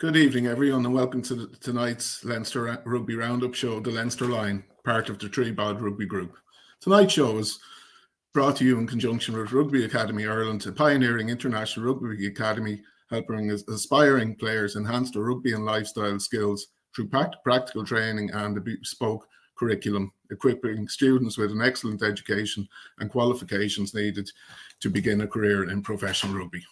Good evening, everyone, and welcome to tonight's Leinster Rugby Roundup show, the Leinster Line, part of the THREEBOD Rugby Group. Tonight's show is brought to you in conjunction with Rugby Academy Ireland, a pioneering international rugby academy helping aspiring players enhance their rugby and lifestyle skills through practical training and a bespoke curriculum, equipping students with an excellent education and qualifications needed to begin a career in professional rugby.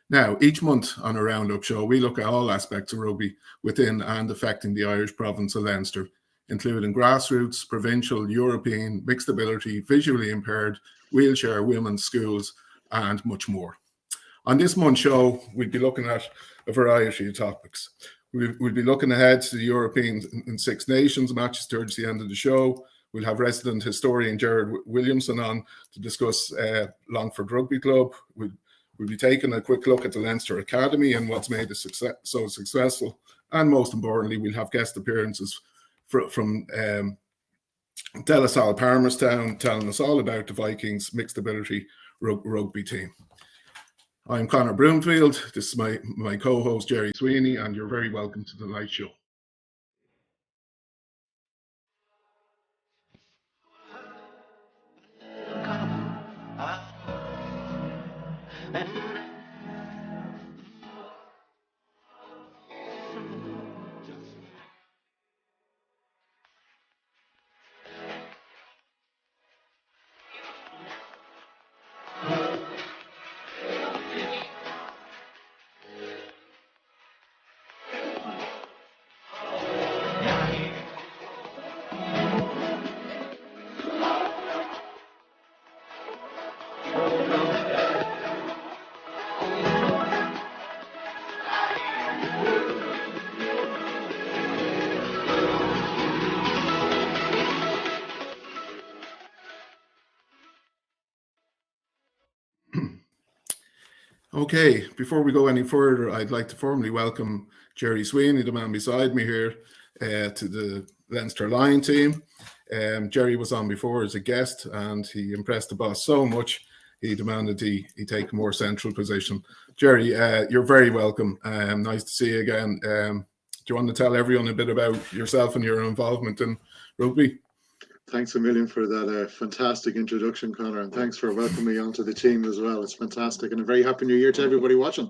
Now, each month on a Roundup show, we look at all aspects of rugby within and affecting the Irish province of Leinster, including grassroots, provincial, European, mixed ability, visually impaired, wheelchair, women's schools, and much more. On this month's show, we'll be looking at a variety of topics. We'll be looking ahead to the European and Six Nations matches towards the end of the show. We'll have resident historian Gerald Williamson on to discuss Longford Rugby Club. We'll be taking a quick look at the Leinster Academy and what's made it so successful. And most importantly, we'll have guest appearances from De La Salle Palmerstown, telling us all about the Vikings Mixed Ability Rugby team. I'm Conor BROOMFIELD. This is my co-host, Gerry Sweeney, and you're very welcome to tonight's show. Okay, before we go any further, I'd like to formally welcome Gerry Sweeney, the man beside me here, to the Leinster Lion team. Gerry was on before as a guest, and he impressed the boss so much, he demanded he take a more central position. Gerry, you're very welcome. Nice to see you again. Do you want to tell everyone a bit about yourself and your involvement in rugby? Thanks a million for that fantastic introduction, Conor, and thanks for welcoming me onto the team as well. It's fantastic, and a very happy new year to everybody watching.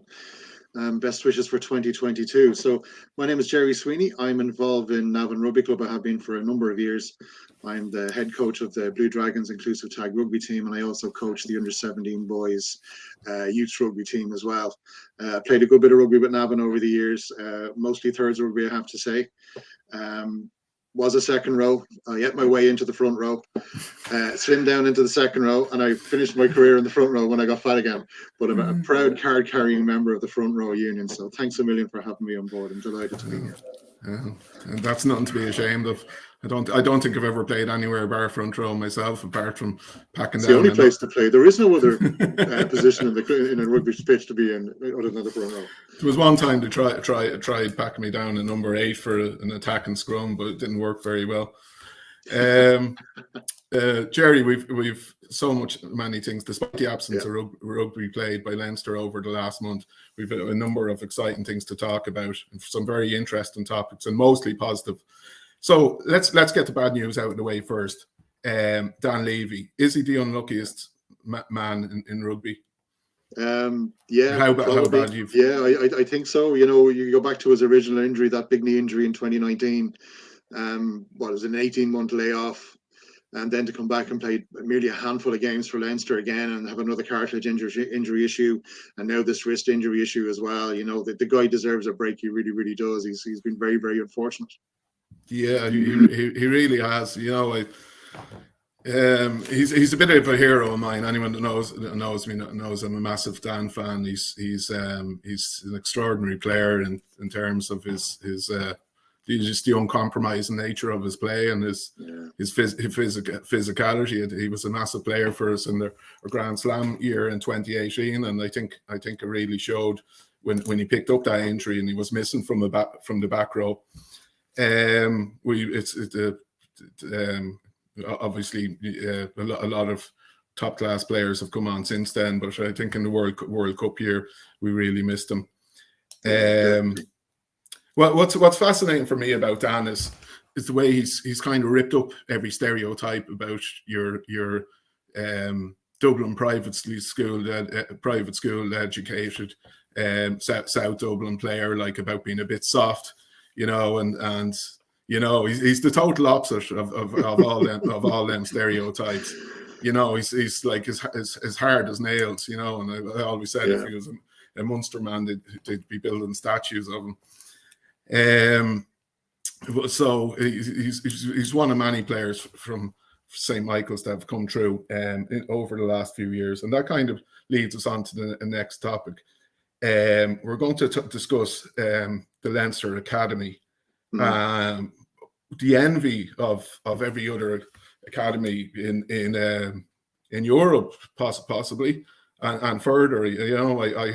Best wishes for 2022. So my name is Gerry Sweeney. I'm involved in Navan Rugby Club. I have been for a number of years. I'm the head coach of the Blue Dragons Inclusive Tag Rugby team, and I also coach the under-17 boys youth rugby team as well. Played a good bit of rugby with Navan over the years, mostly thirds rugby, I have to say. Was a second row. I ate my way into the front row, slimmed down into the second row, and I finished my career in the front row when I got fat again. But I'm a proud card-carrying member of the front row union. So thanks a million for having me on board. I'm delighted to be here. And that's nothing to be ashamed of. I don't think I've ever played anywhere bar front row myself, apart from packing down. It's the only place to play. There is no other position in a rugby pitch to be in other than the front row. There was one time to try packing me down in number 8 for an attack and scrum, but it didn't work very well. Gerry, we've so many things, despite the absence of rugby played by Leinster over the last month. We've a number of exciting things to talk about, and some very interesting topics, and mostly positive. So let's get the bad news out of the way first. Dan Levy, is he the unluckiest man in rugby? How bad you've... I think so. You know, you go back to his original injury, that big knee injury in 2019. What was an 18-month layoff, and then to come back and play merely a handful of games for Leinster again and have another cartilage injury issue, and now this wrist injury issue as well. You know, the guy deserves a break. He really, really does. He's been very, very unfortunate. Yeah, he really has. You know, he's a bit of a hero of mine. Anyone that knows me knows I'm a massive Dan fan. He's an extraordinary player in terms of his just the uncompromising nature of his play and his physicality. He was a massive player for us in the Grand Slam year in 2018, and I think it really showed when he picked up that injury and he was missing from the back row. Obviously a lot of top class players have come on since then, but I think in the World Cup year we really missed him. Well, what's fascinating for me about Dan is the way he's kind of ripped up every stereotype about your Dublin private school educated South Dublin player, like about being a bit soft, and he's the total opposite of all them stereotypes. He's like as hard as nails, and I always said if he was a Munster man, they'd be building statues of him. So he's one of many players from St. Michael's that have come through over the last few years, and that kind of leads us on to the next topic. We're going to discuss the Leinster Academy, the envy of every other academy in Europe, possibly, and further. I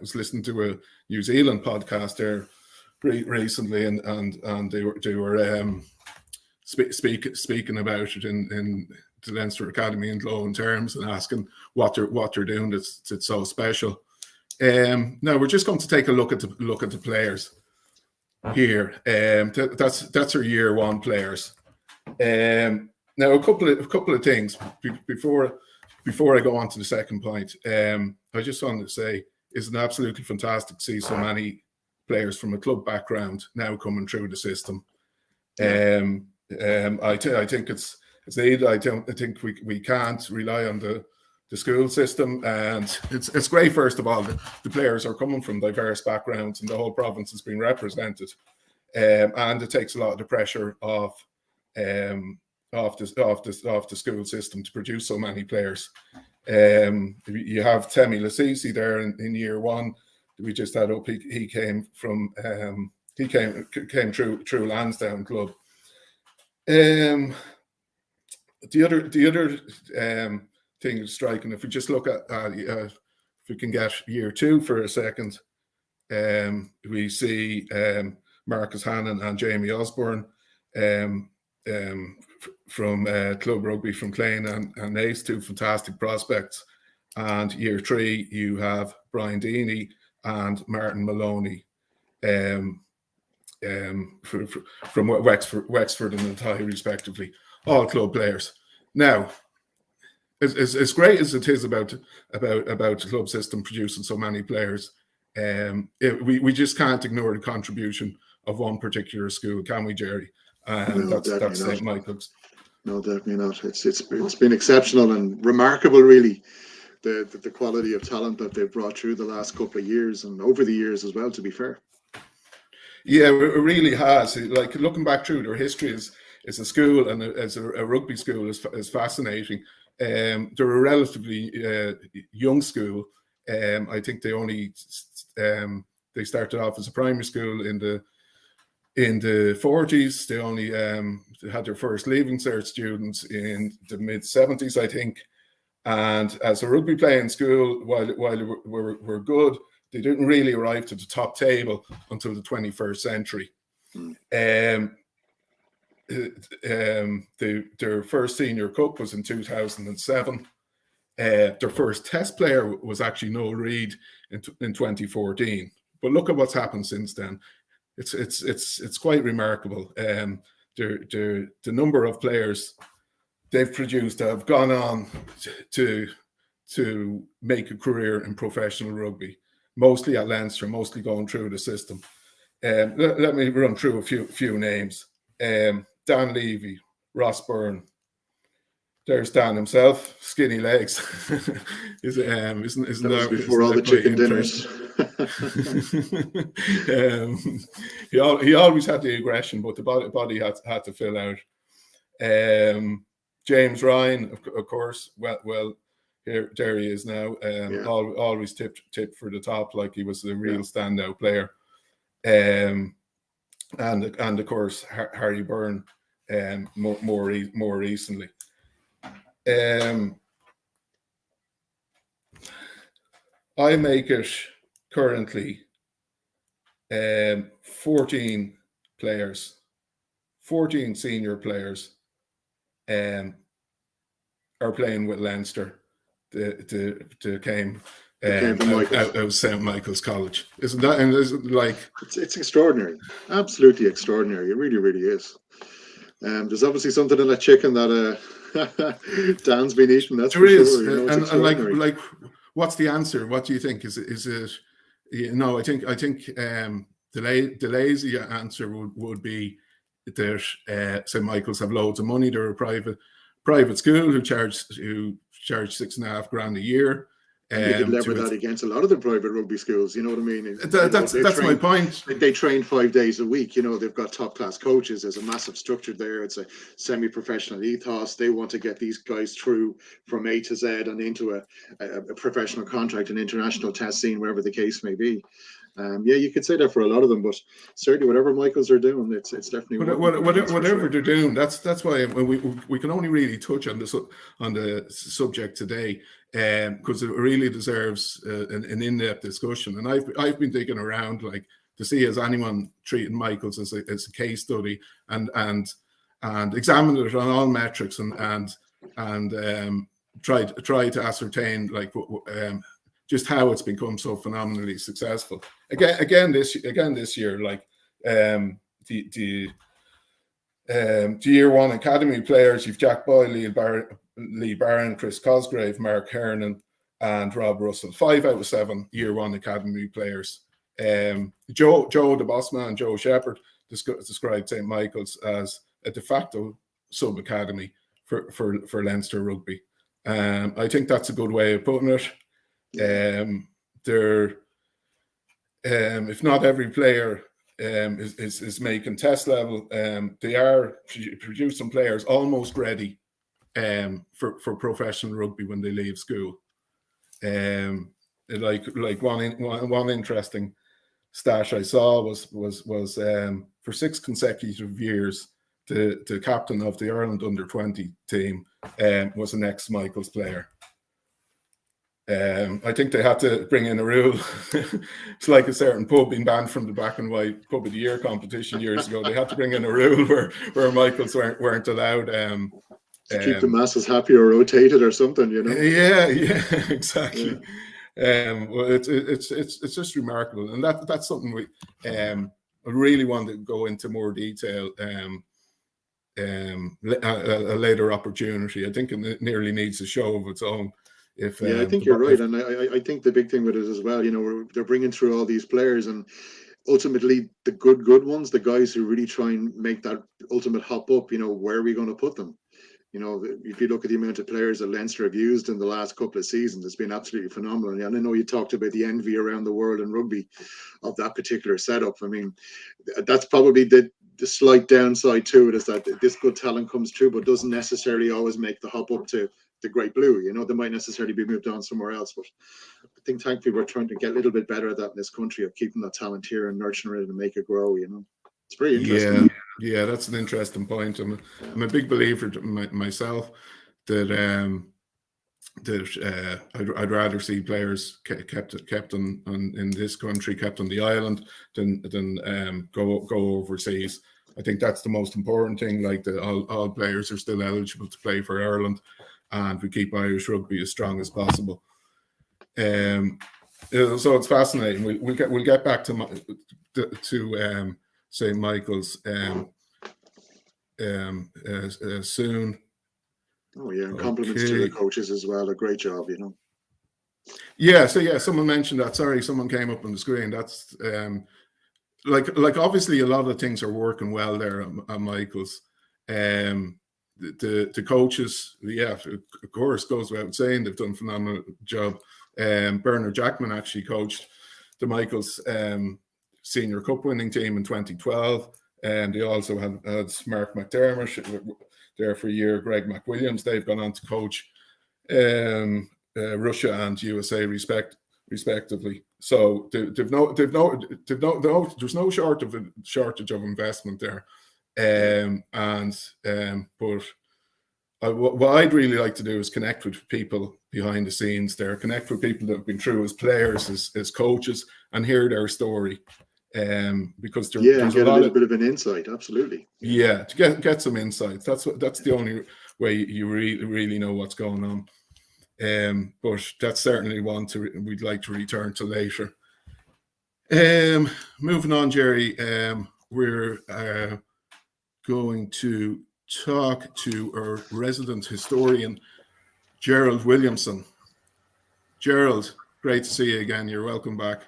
was listening to a New Zealand podcast there recently, and they were speaking about it in the Leinster Academy in glowing terms and asking what they're doing that's so special. Now we're just going to take a look at the players here. That's our year one players. Now a couple of things before I go on to the second point. I just wanted to say it's an absolutely fantastic to see so many players from a club background now coming through the system. I think it's needed. I think we can't rely on the school system, and it's great. First of all, the players are coming from diverse backgrounds, and the whole province is being represented, and it takes a lot of the pressure off the school system to produce so many players. You have Temi Lasisi there in year one. We just had up. He came from he came through Lansdowne Club. The other thing is striking. If we just look at if we can get year two for a second, we see Marcus Hannon and Jamie Osborne from Club Rugby from Clane and Naas, two fantastic prospects. And year three, you have Brian Deeney and Martin Maloney from Wexford and Athy, respectively, all club players. Now, as great as it is about the club system producing so many players, we just can't ignore the contribution of one particular school, can we, Gerry? No, that's St. Michael's. No, definitely not. It's been exceptional and remarkable, really, the quality of talent that they've brought through the last couple of years and over the years as well, to be fair. Yeah, it really has. Like, looking back through their history as a school and as a rugby school is fascinating. They're a relatively young school. I think they started off as a primary school in the 40s. They only had their first Leaving Cert students in the mid 70s, I think. And as a rugby playing school, while they were good, they didn't really arrive to the top table until the 21st century. Their first senior cup was in 2007. Their first test player was actually Noel Reid in 2014. But look at what's happened since then. It's quite remarkable. The number of players they've produced have gone on to make a career in professional rugby, mostly at Leinster, mostly going through the system. Let me run through a few names. Dan Levy, Ross Byrne. There's Dan himself, skinny legs. Isn't that before all the chicken dinners? He always had the aggression, but the body had to fill out. James Ryan, of course. Well, there he is now. Always tipped for the top, like he was a real standout player. And of course Harry Byrne, more recently. I make it currently 14 players, 14 senior players are playing with Leinster. They came out of St. Michael's College. Isn't that? And is it like it's extraordinary, absolutely extraordinary. It really, really is. There's obviously something in that chicken that Dan's been eating. That's for sure. You know, and like, what's the answer? What do you think? Is it? You know, I think the lazy answer would be that St. Michael's have loads of money. They're a private school who charge $6.5 grand a year. You could lever that against a lot of the private rugby schools. You know what I mean? That's my point. They train 5 days a week. You know, they've got top class coaches. There's a massive structure there. It's a semi-professional ethos. They want to get these guys through from A to Z and into a professional contract, an international test scene, wherever the case may be. Yeah, you could say that for a lot of them, but certainly whatever Michaels are doing, it's definitely whatever they're doing. That's why we can only really touch on the subject today, because it really deserves an in-depth discussion. And I've been digging around like to see has anyone treated Michaels as a case study and examined it on all metrics and tried to ascertain like just how it's become so phenomenally successful. Again this year, like the year one academy players, you've Jack Boyle, Lee Barron, Chris Cosgrave, Mark Hernan, and Rob Russell. 5 out of 7 year one academy players. Joe the boss man, Joe Shepherd, described St. Michael's as a de facto sub academy for Leinster Rugby. I think that's a good way of putting it. If not every player is making test level, they are producing players almost ready for professional rugby when they leave school. Like one interesting stat I saw was for 6 consecutive years the captain of the Ireland under-20 team was an ex-Michael's player. I think they had to bring in a rule. It's like a certain pub being banned from the Black and White Pub of the Year competition years ago. They had to bring in a rule where Michaels weren't allowed to keep the masses happy or rotated or something, you know. Yeah, exactly. Well, it's just remarkable, and that's something we I really want to go into more detail. A later opportunity. I think it nearly needs a show of its own. I think you're right, and I think the big thing with it as well, you know, they're bringing through all these players, and ultimately the good ones, the guys who really try and make that ultimate hop up. You know, where are we going to put them? You know, if you look at the amount of players that Leinster have used in the last couple of seasons, it's been absolutely phenomenal. And I know you talked about the envy around the world in rugby of that particular setup. I mean, that's probably the slight downside to it, is that this good talent comes through, but doesn't necessarily always make the hop up to the Great Blue. You know, they might necessarily be moved on somewhere else, but I think thankfully we're trying to get a little bit better at that in this country, of keeping that talent here and nurturing it and make it grow. You know, it's very interesting. Yeah, that's an interesting point. I'm a big believer myself that I'd rather see players kept in this country, kept on the island, than go overseas. I think that's the most important thing. Like all players are still eligible to play for Ireland, and we keep Irish rugby as strong as possible. So it's fascinating. We'll get back to St. Michael's soon. Oh yeah, and compliments to the coaches as well. A great job, you know. Yeah. So yeah, someone mentioned that. Sorry, someone came up on the screen. That's like obviously a lot of things are working well there at Michael's. The coaches, yeah, of course, goes without saying, they've done a phenomenal job. Bernard Jackman actually coached the Michael's Senior Cup winning team in 2012, and they also had Mark McDermott there for a year, Greg McWilliams. They've gone on to coach Russia and USA respectively. So there's no shortage of investment there. But what I'd really like to do is connect with people behind the scenes there, connect with people that have been through as players, as coaches, and hear their story. Because there's get a little bit of an insight, absolutely. Yeah, to get some insights. That's the only way you really know what's going on. But that's certainly one we'd like to return to later. Moving on, Gerry, we're going to talk to our resident historian, Gerald Williamson. Gerald, great to see you again. You're welcome back.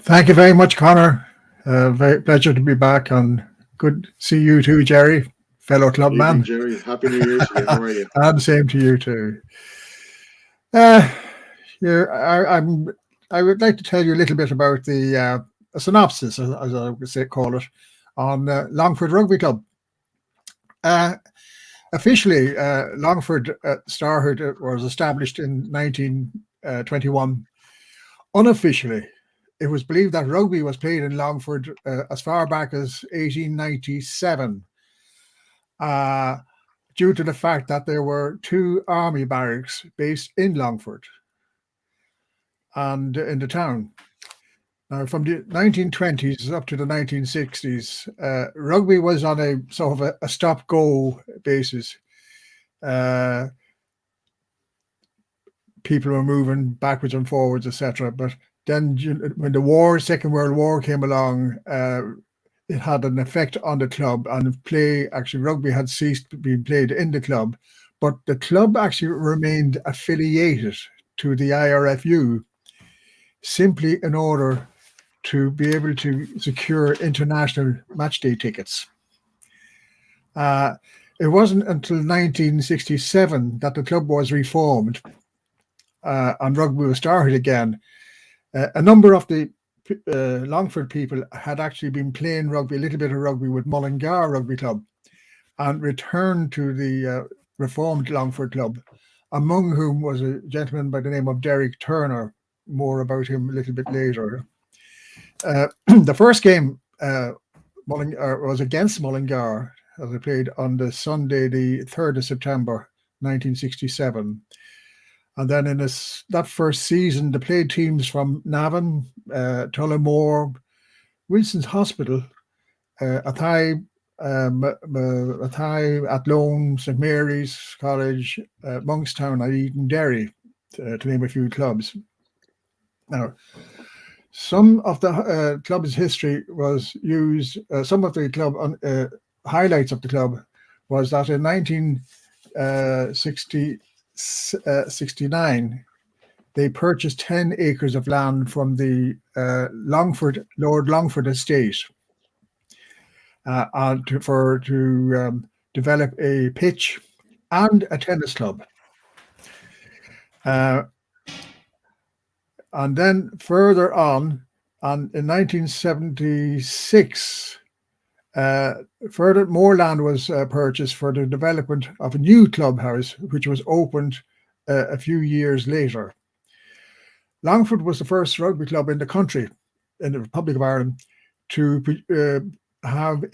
Thank you very much, Conor. Very pleasure to be back, and good to see you too, Gerry, fellow clubman. Gerry, happy New Year to you. How are you? And same to you too. I would like to tell you a little bit about the a synopsis, as I would call it, on Longford Rugby Club. Officially, Longford was established in 1921. Unofficially, it was believed that rugby was played in Longford as far back as 1897, due to the fact that there were 2 army barracks based in Longford and in the town. Now, from the 1920s up to the 1960s, rugby was on a sort of a stop-go basis. People were moving backwards and forwards, etc. But then, when the Second World War came along, it had an effect on the club, and rugby had ceased being played in the club. But the club actually remained affiliated to the IRFU, simply in order to be able to secure international matchday tickets. It wasn't until 1967 that the club was reformed and rugby was started again. A number of the Longford people had actually been playing rugby, a little bit of rugby with Mullingar Rugby Club, and returned to the reformed Longford Club, among whom was a gentleman by the name of Derrick Turner. More about him a little bit later. The first game was against Mullingar, as I played on the Sunday, the 3rd of September, 1967. And then in that first season, they played teams from Navan, Tullamore, Wilson's Hospital, Athy, Athlone, St Mary's College, Monkstown, and Eden Derry, to name a few clubs. Now, some of the club's history was used, some of the club highlights of the club was that in 1969, they purchased 10 acres of land from the Lord Longford estate to develop a pitch and a tennis club. And then further on, in 1976, more land was purchased for the development of a new clubhouse, which was opened a few years later. Longford was the first rugby club in the country, in the Republic of Ireland, to have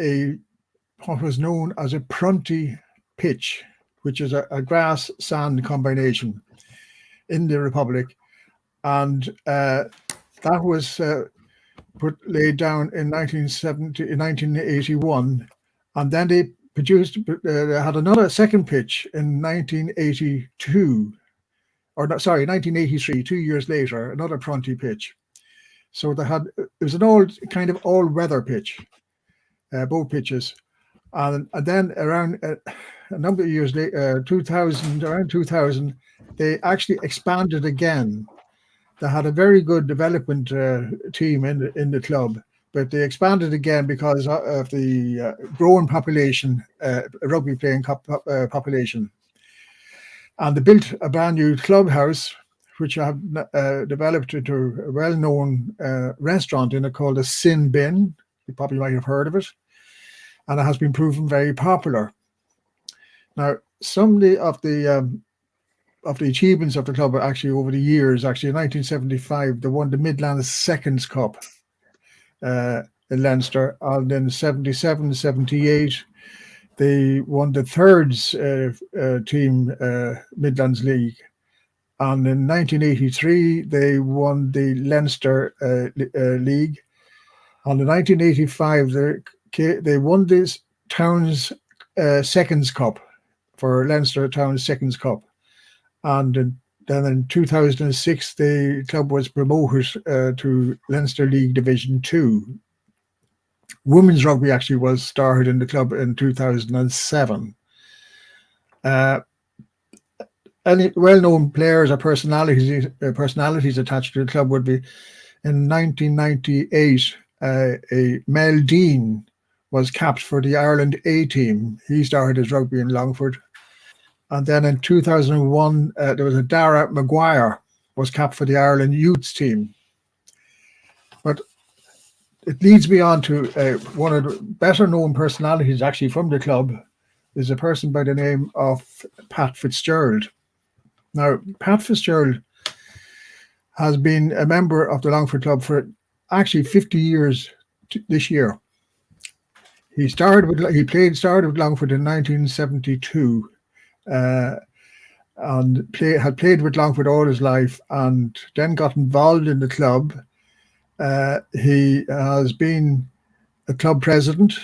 what was known as a Prunty pitch, which is a grass-sand combination in the Republic. And that was laid down in 1981, and then they had another second pitch in 1983, 2 years later, another Prunty pitch. So it was an all-weather pitch, both pitches, and then around a number of years later, around 2000, they actually expanded again. They had a very good development team in the club, but they expanded again because of the growing population, rugby playing population. And they built a brand new clubhouse, which have developed into a well-known restaurant in it called the Sin Bin. You probably might have heard of it. And it has been proven very popular. Now, some of the achievements of the club are actually over the years. Actually, in 1975, they won the Midlands Seconds Cup in Leinster, and in 77, 78, they won the Thirds team Midlands League, and in 1983 they won the Leinster League, and in 1985 they won this Town's Seconds Cup for Leinster Town's Seconds Cup. And then in 2006, the club was promoted to Leinster League Division 2. Women's rugby actually was started in the club in 2007. Any well-known players or personalities attached to the club would be, in 1998, a Mel Dean was capped for the Ireland A team. He started his rugby in Longford. And then in 2001, there was a Dara Maguire was capped for the Ireland youths team. But it leads me on to one of the better known personalities actually from the club is a person by the name of Pat Fitzgerald. Now, Pat Fitzgerald has been a member of the Longford club for actually 50 years this year. He started with Longford in 1972, and had played with Longford all his life, and then got involved in the club. He has been a club president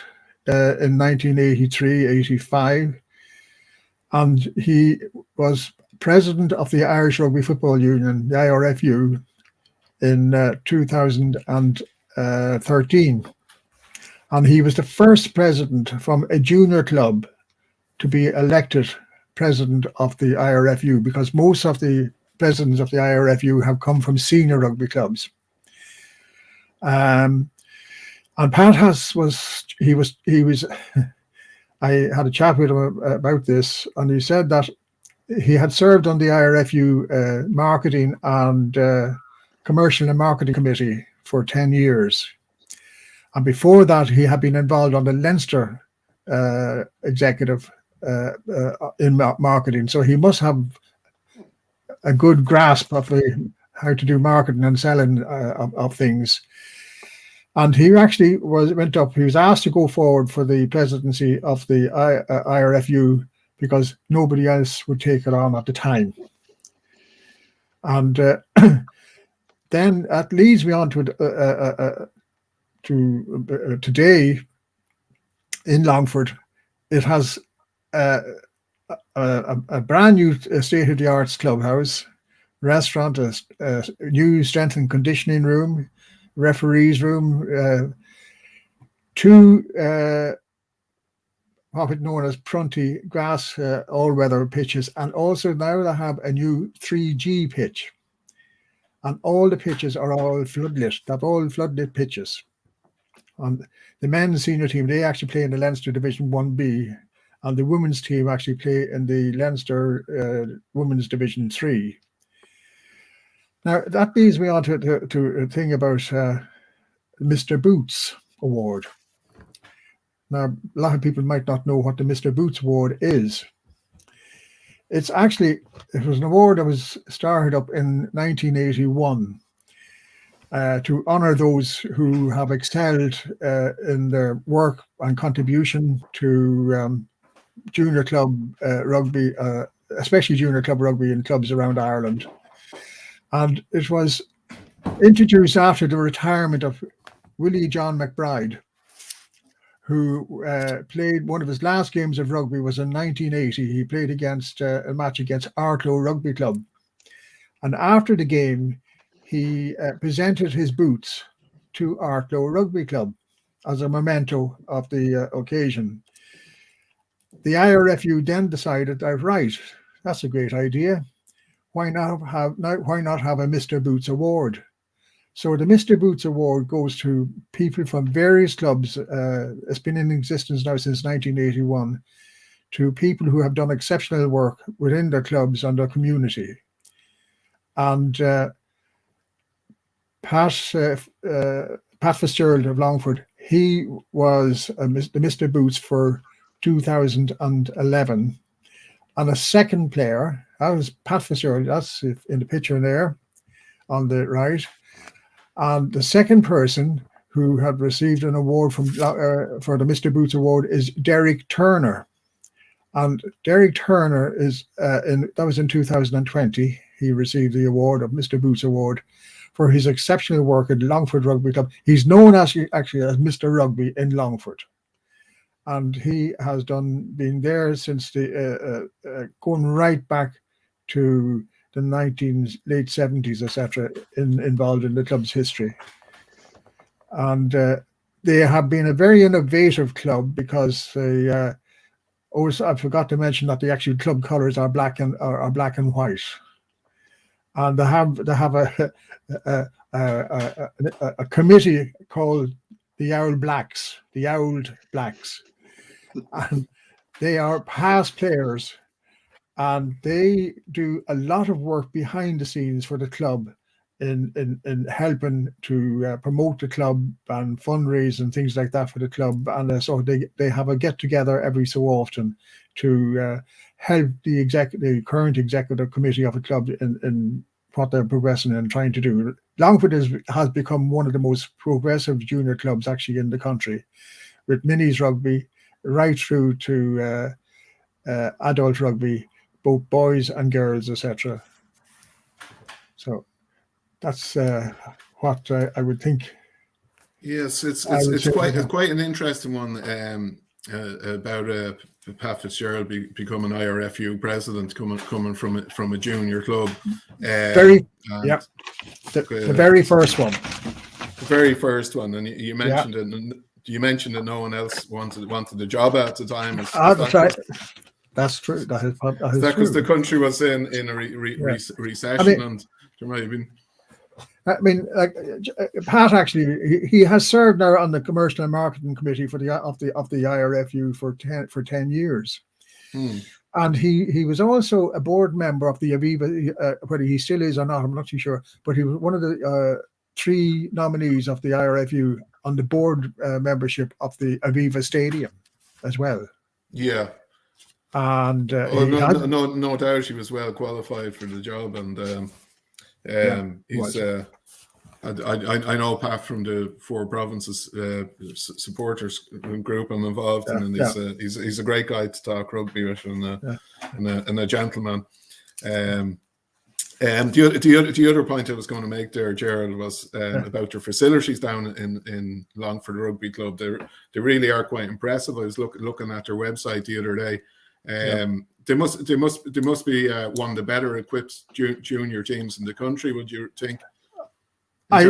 in 1983-85, and he was president of the Irish Rugby Football Union, the IRFU, in 2013. And he was the first president from a junior club to be elected president of the IRFU, because most of the presidents of the IRFU have come from senior rugby clubs. And Pat I had a chat with him about this, and he said that he had served on the IRFU marketing and commercial and marketing committee for 10 years. And before that, he had been involved on the Leinster executive in marketing. So he must have a good grasp of how to do marketing and selling of things. And he actually he was asked to go forward for the presidency of the IRFU because nobody else would take it on at the time. And then that leads me on to today in Longford. It has a brand new state-of-the-art clubhouse, restaurant, a new strength and conditioning room, referees room, two what is known as Prunty grass all-weather pitches, and also now they have a new 3G pitch. And all the pitches are all floodlit. They're all floodlit pitches. And the men's senior team, they actually play in the Leinster Division 1B, and the women's team actually play in the Leinster Women's Division 3. Now, that leads me on to a thing about Mr. Boots Award. Now, a lot of people might not know what the Mr. Boots Award is. It was an award that was started up in 1981 to honour those who have excelled in their work and contribution to junior club rugby, especially junior club rugby in clubs around Ireland. And it was introduced after the retirement of Willie John McBride, who played one of his last games of rugby was in 1980. He played against a match against Irish Rugby Club. And after the game, he presented his boots to Irish Rugby Club as a memento of the occasion. The IRFU then decided, right, that's a great idea. Why not have a Mr. Boots Award? So the Mr. Boots Award goes to people from various clubs. It's been in existence now since 1981, to people who have done exceptional work within their clubs and their community. And Pat Fitzgerald of Longford, he was the Mr. Boots for 2011. And a second player, that was Pat Fitzgerald, that's in the picture there on the right. And the second person who had received an award for the Mr. Boots Award is Derrick Turner. And Derrick Turner that was in 2020. He received the award of Mr. Boots Award for his exceptional work at Longford Rugby Club. He's known actually as Mr. Rugby in Longford. And he has been there since going right back to the late 70s, etc., involved in the club's history. And they have been a very innovative club because they, I forgot to mention that the actual club colours are black and white. And they have a committee called the Owl Blacks, the Owled Blacks. And they are past players, and they do a lot of work behind the scenes for the club in helping to promote the club and fundraise and things like that for the club. And so they have a get together every so often to help the current executive committee of the club in what they're progressing and trying to do. Longford has become one of the most progressive junior clubs actually in the country, with minis rugby right through to adult rugby, both boys and girls, etc. So that's what I would think. Yes, it's quite an interesting one about Pat Fitzgerald becoming IRFU president, coming from a junior club. The very first one. The very first one, and you mentioned it. And you mentioned that no one else wanted the job at the time. That's right. That's true. That is because the country was in a recession, and there might have been. I mean, like Pat actually, he has served now on the commercial and marketing committee of the IRFU for 10 years, and he was also a board member of the Aviva. Whether he still is or not, I'm not too sure. But he was one of the 3 nominees of the IRFU on the board membership of the Aviva Stadium as well. Yeah. And no doubt he was well qualified for the job, and he's. I know Pat from the 4 provinces supporters group I'm involved in, and he's a great guy to talk rugby with, and a gentleman. The other point I was going to make there, Gerald, was about their facilities down in Longford Rugby Club. They really are quite impressive. I was looking at their website the other day. They must be one of the better equipped junior teams in the country. Would you think? I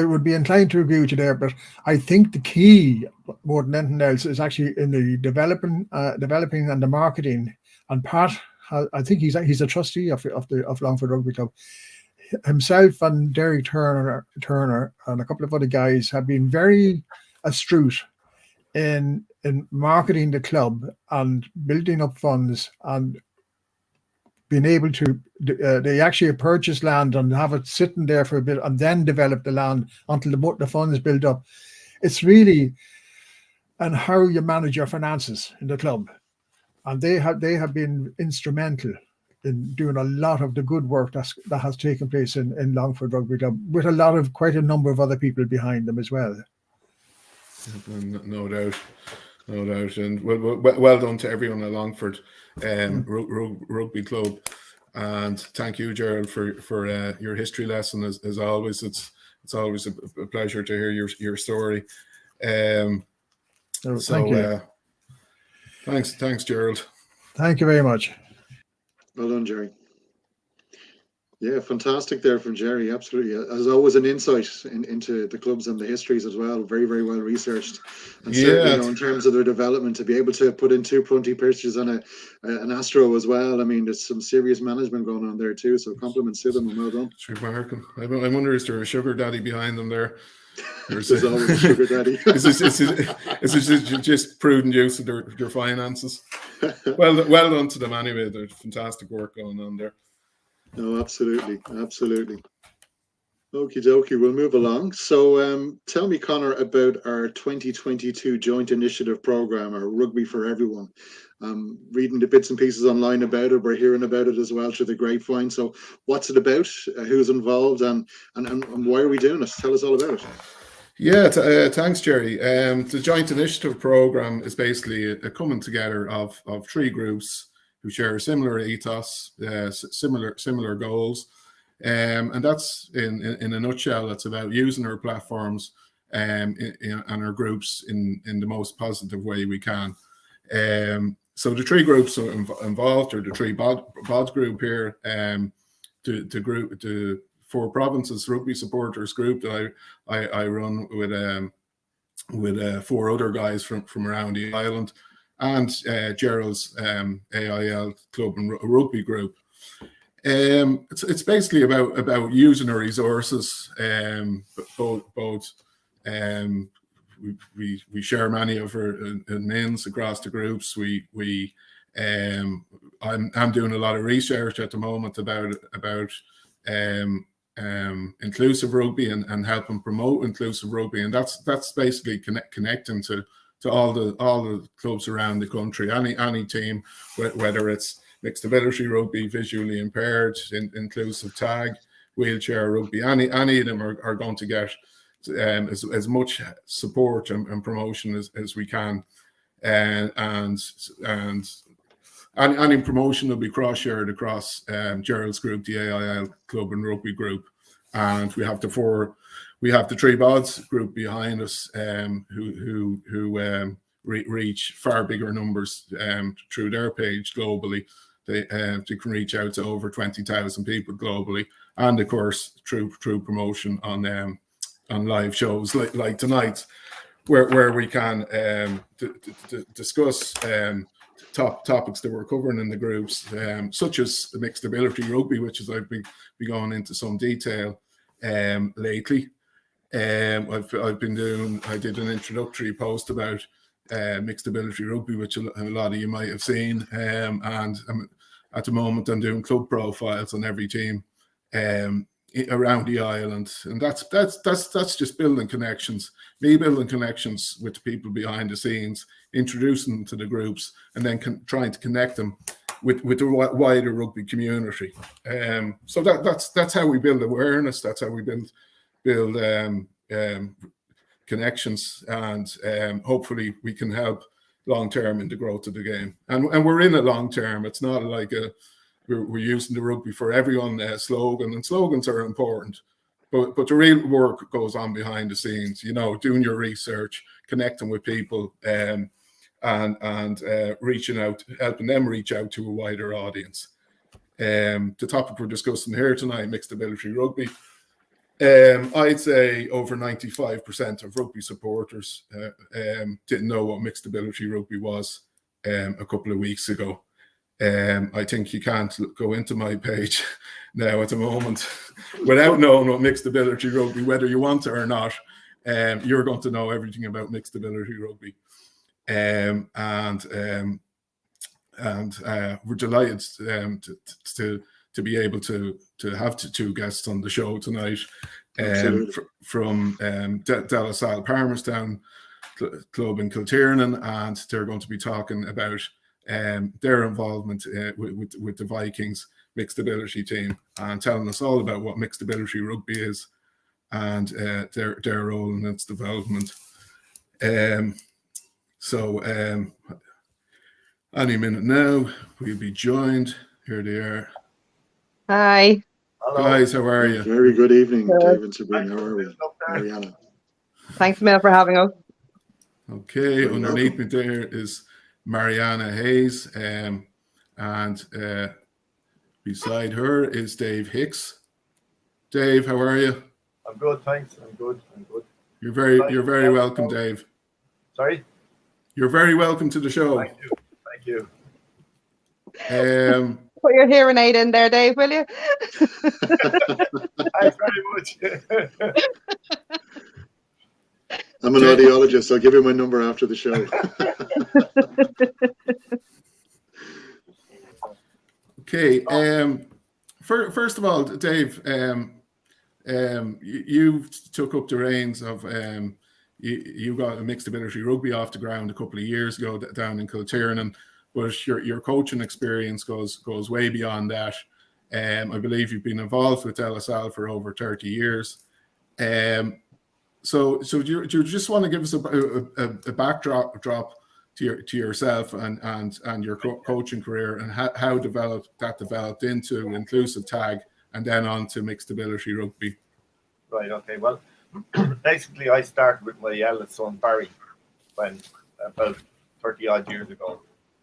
would be inclined to agree with you there, but I think the key more than anything else is actually in the developing and the marketing. And Pat, I think he's a trustee of Longford Rugby Club. Himself and Derrick Turner and a couple of other guys have been very astute in marketing the club and building up funds and being able to. They actually purchase land and have it sitting there for a bit and then develop the land until the funds build up. It's really and how you manage your finances in the club. And they have been instrumental in doing a lot of the good work that has taken place in Longford Rugby Club, with quite a number of other people behind them as well. No doubt. And well done to everyone at Longford Rugby Club. And thank you, Gerald, for your history lesson. As always, it's always a pleasure to hear your story. Thank you. Thanks, Gerald. Thank you very much. Well done, Gerry. Yeah, fantastic there from Gerry. Absolutely, as always, an insight into the clubs and the histories as well. Very, very well researched, and certainly, in terms of their development, to be able to put in 2 Prunty pitches and an Astro as well. I mean, there's some serious management going on there too. So compliments to them and well done. I wonder, is there a sugar daddy behind them there? There's always a sugar daddy. Is it just prudent use of their finances? Well done to them anyway. There's fantastic work going on there. No, absolutely. Okie dokie, we'll move along. So tell me, Conor, about our 2022 joint initiative program, our Rugby for Everyone. Reading the bits and pieces online about it, we're hearing about it as well through the grapevine. So what's it about? Who's involved, and why are we doing it? Tell us all about it. Yeah, thanks, Gerry. The joint initiative program is basically a coming together of 3 groups who share a similar ethos, similar goals, and that's in a nutshell. It's about using our platforms and our groups in the most positive way we can. So the three groups are involved, or the THREEBOD group here, the Four Provinces Rugby Supporters group that I run with four other guys from around the island, and Gerald's AIL Club and Rugby group. It's basically about using our resources. Both we share many of our admins across the groups. I'm doing a lot of research at the moment about inclusive rugby and helping promote inclusive rugby, and that's basically connecting to all the clubs around the country. Any team, whether it's mixed ability rugby, visually impaired, inclusive tag, wheelchair rugby, any of them are going to get as much support and promotion as we can, and any promotion will be cross-shared across Gerald's group, the AIL Club and Rugby group, and we have the THREEBOD group behind us, who reach far bigger numbers through their page globally. They can reach out to over 20,000 people globally, and of course through promotion on live shows like tonight, where we can discuss topics that we're covering in the groups, such as the mixed ability rugby, which is I've been going into some detail lately. I did an introductory post about mixed ability rugby, which a lot of you might have seen, and at the moment I'm doing club profiles on every team around the island, and that's just building connections, building connections with the people behind the scenes, introducing them to the groups, and then trying to connect them with the wider rugby community. So that's how we build awareness. That's how we build connections, and hopefully we can help long term in the growth of the game. And we're in it long term. It's not like we're using the rugby for everyone slogan, and slogans are important, but the real work goes on behind the scenes. Doing your research, connecting with people, and reaching out, helping them reach out to a wider audience. The topic we're discussing here tonight, mixed ability rugby. I'd say over 95% of rugby supporters didn't know what mixed ability rugby was a couple of weeks ago. I think you can't go into my page now at the moment without knowing what mixed ability rugby, whether you want to or not. You're going to know everything about mixed ability rugby. And we're delighted to be able to have two guests on the show tonight, from De La Salle Palmerstown Club in Kiltiernan, and they're going to be talking about their involvement with the Vikings mixed ability team, and telling us all about what mixed ability rugby is and their role in its development. So any minute now we'll be joined. Here they are. Hi. Hello. Guys, how are you? Very good evening, Dave and Sabrina. How are we? Mariana. Thanks, Mel, for having us. Okay, underneath me there is Mariana Hayes, and beside her is Dave Hicks. Dave, how are you? I'm good, thanks. I'm good. You're very welcome, Dave. Sorry? You're very welcome to the show. Thank you. Put your hearing aid in there, Dave, will you? Thanks very much. I'm an audiologist. I'll give you my number after the show. Okay. First of all, Dave, you took up the reins of you got a mixed ability rugby off the ground a couple of years ago down in Kiltiernan, but your coaching experience goes way beyond that. I believe you've been involved with LSL for over 30 years. So do you just want to give us a backdrop to yourself and your coaching career, and how that developed into inclusive tag and then on to mixed ability rugby? Right. Okay. Well, basically, I started with my eldest son Barry when about 30 odd years ago.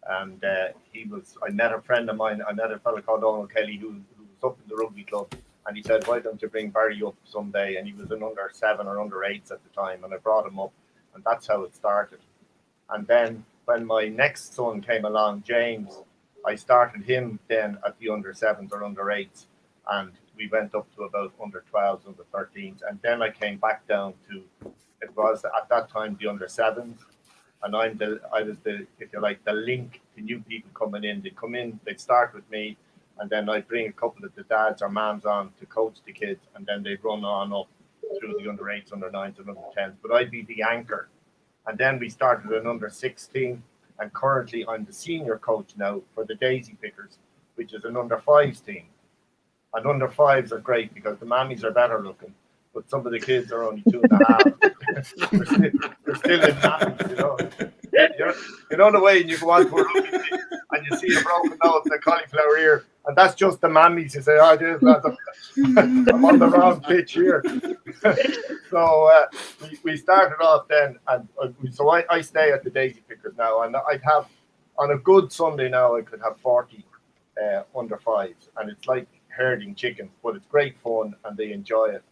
And I met a friend of mine, I met a fellow called Donald Kelly who was up in the rugby club, and he said, why don't you bring Barry up someday? And he was an under 7 or under 8s at the time, and I brought him up, and that's how it started. And then when my next son came along, James, I started him then at the under 7s or under 8s, and we went up to about under 12s, under 13s, and then I came back down to, it was at that time the under 7s, and I was the, if you like, the link to new people coming in. They'd come in, they'd start with me, and then I'd bring a couple of the dads or moms on to coach the kids, and then they'd run on up through the under 8s, under 9s, and under 10s, but I'd be the anchor. And then we started an under 16, and currently I'm the senior coach now for the Daisy Pickers, which is an under 5s team. And under 5s are great because the mammies are better looking, but some of the kids are only 2.5. they're still in mammies, you know. You know the way you go on to a rugby team and you see a broken nose and a cauliflower ear, and that's just the mammies. You say, oh, dude, I'm on the wrong pitch here. So we started off then, and so I stay at the Daisy Pickers now, and I'd have, on a good Sunday now, I could have 40 under 5s, and it's like herding chickens, but it's great fun and they enjoy it.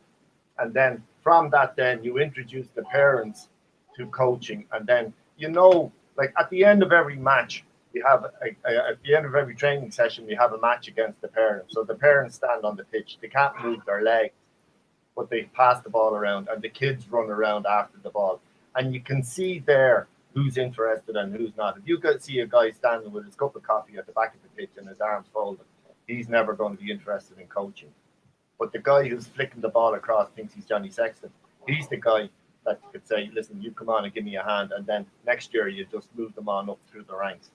And then from that, then you introduce the parents to coaching, and then, you know, like at the end of every match, you have at the end of every training session, we have a match against the parents. So the parents stand on the pitch, they can't move their legs, but they pass the ball around, and the kids run around after the ball, and you can see there who's interested and who's not. If you could see a guy standing with his cup of coffee at the back of the pitch and his arms folded, he's never going to be interested in coaching. But the guy who's flicking the ball across thinks he's Johnny Sexton. He's the guy that could say, listen, you come on and give me a hand, and then next year you just move them on up through the ranks.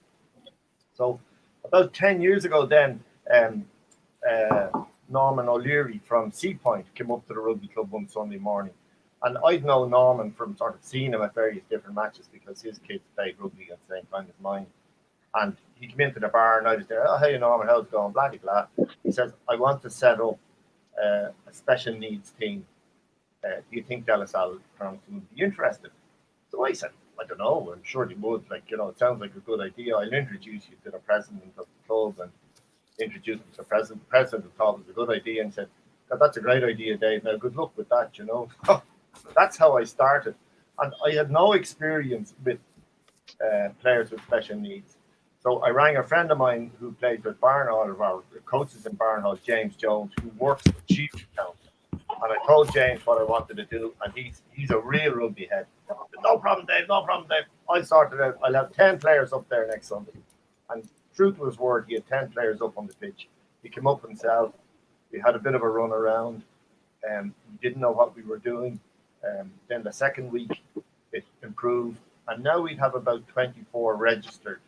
So about 10 years ago then, Norman O'Leary from Sea Point came up to the rugby club one Sunday morning. And I'd known Norman from sort of seeing him at various different matches because his kids played rugby at the same time as mine. And he came into the bar and I was there, oh, hey, Norman, how's it going? Blah, blah, blah. He says, I want to set up a special needs team. Do you think DLSL would be interested? So I said, I don't know, I'm sure they would. Like, you know, it sounds like a good idea. I'll introduce you to the president of the club and introduce him to the president. The president thought it was a good idea and said, God, that's a great idea, Dave. Now, good luck with that, you know. That's how I started. And I had no experience with players with special needs. So I rang a friend of mine who plays with Barnhall, of our coaches in Barnhall, James Jones, who works with Chief Council. And I told James what I wanted to do, and he's a real rugby head. No problem, Dave, no problem, Dave. I sorted it out. I'll have 10 players up there next Sunday. And true to his word, he had 10 players up on the pitch. He came up himself. We had a bit of a run around. We didn't know what we were doing. Then the second week, it improved. And now we'd have about 24 registered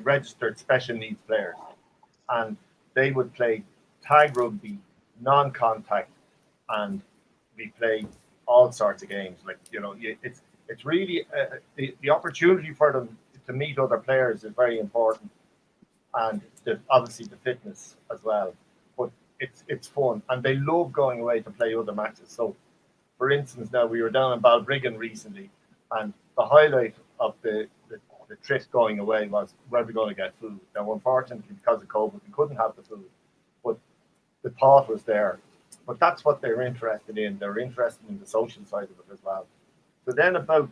registered special needs players, and they would play tag rugby, non-contact, and we play all sorts of games. Like, you know, it's really the opportunity for them to meet other players is very important, and obviously the fitness as well. But it's fun, and they love going away to play other matches. So, for instance, now we were down in Balbriggan recently, and the highlight of the trip going away was where we're going to get food. Now, unfortunately, because of COVID, we couldn't have the food, but the thought was there. But that's what they're interested in. They're interested in the social side of it as well. So then about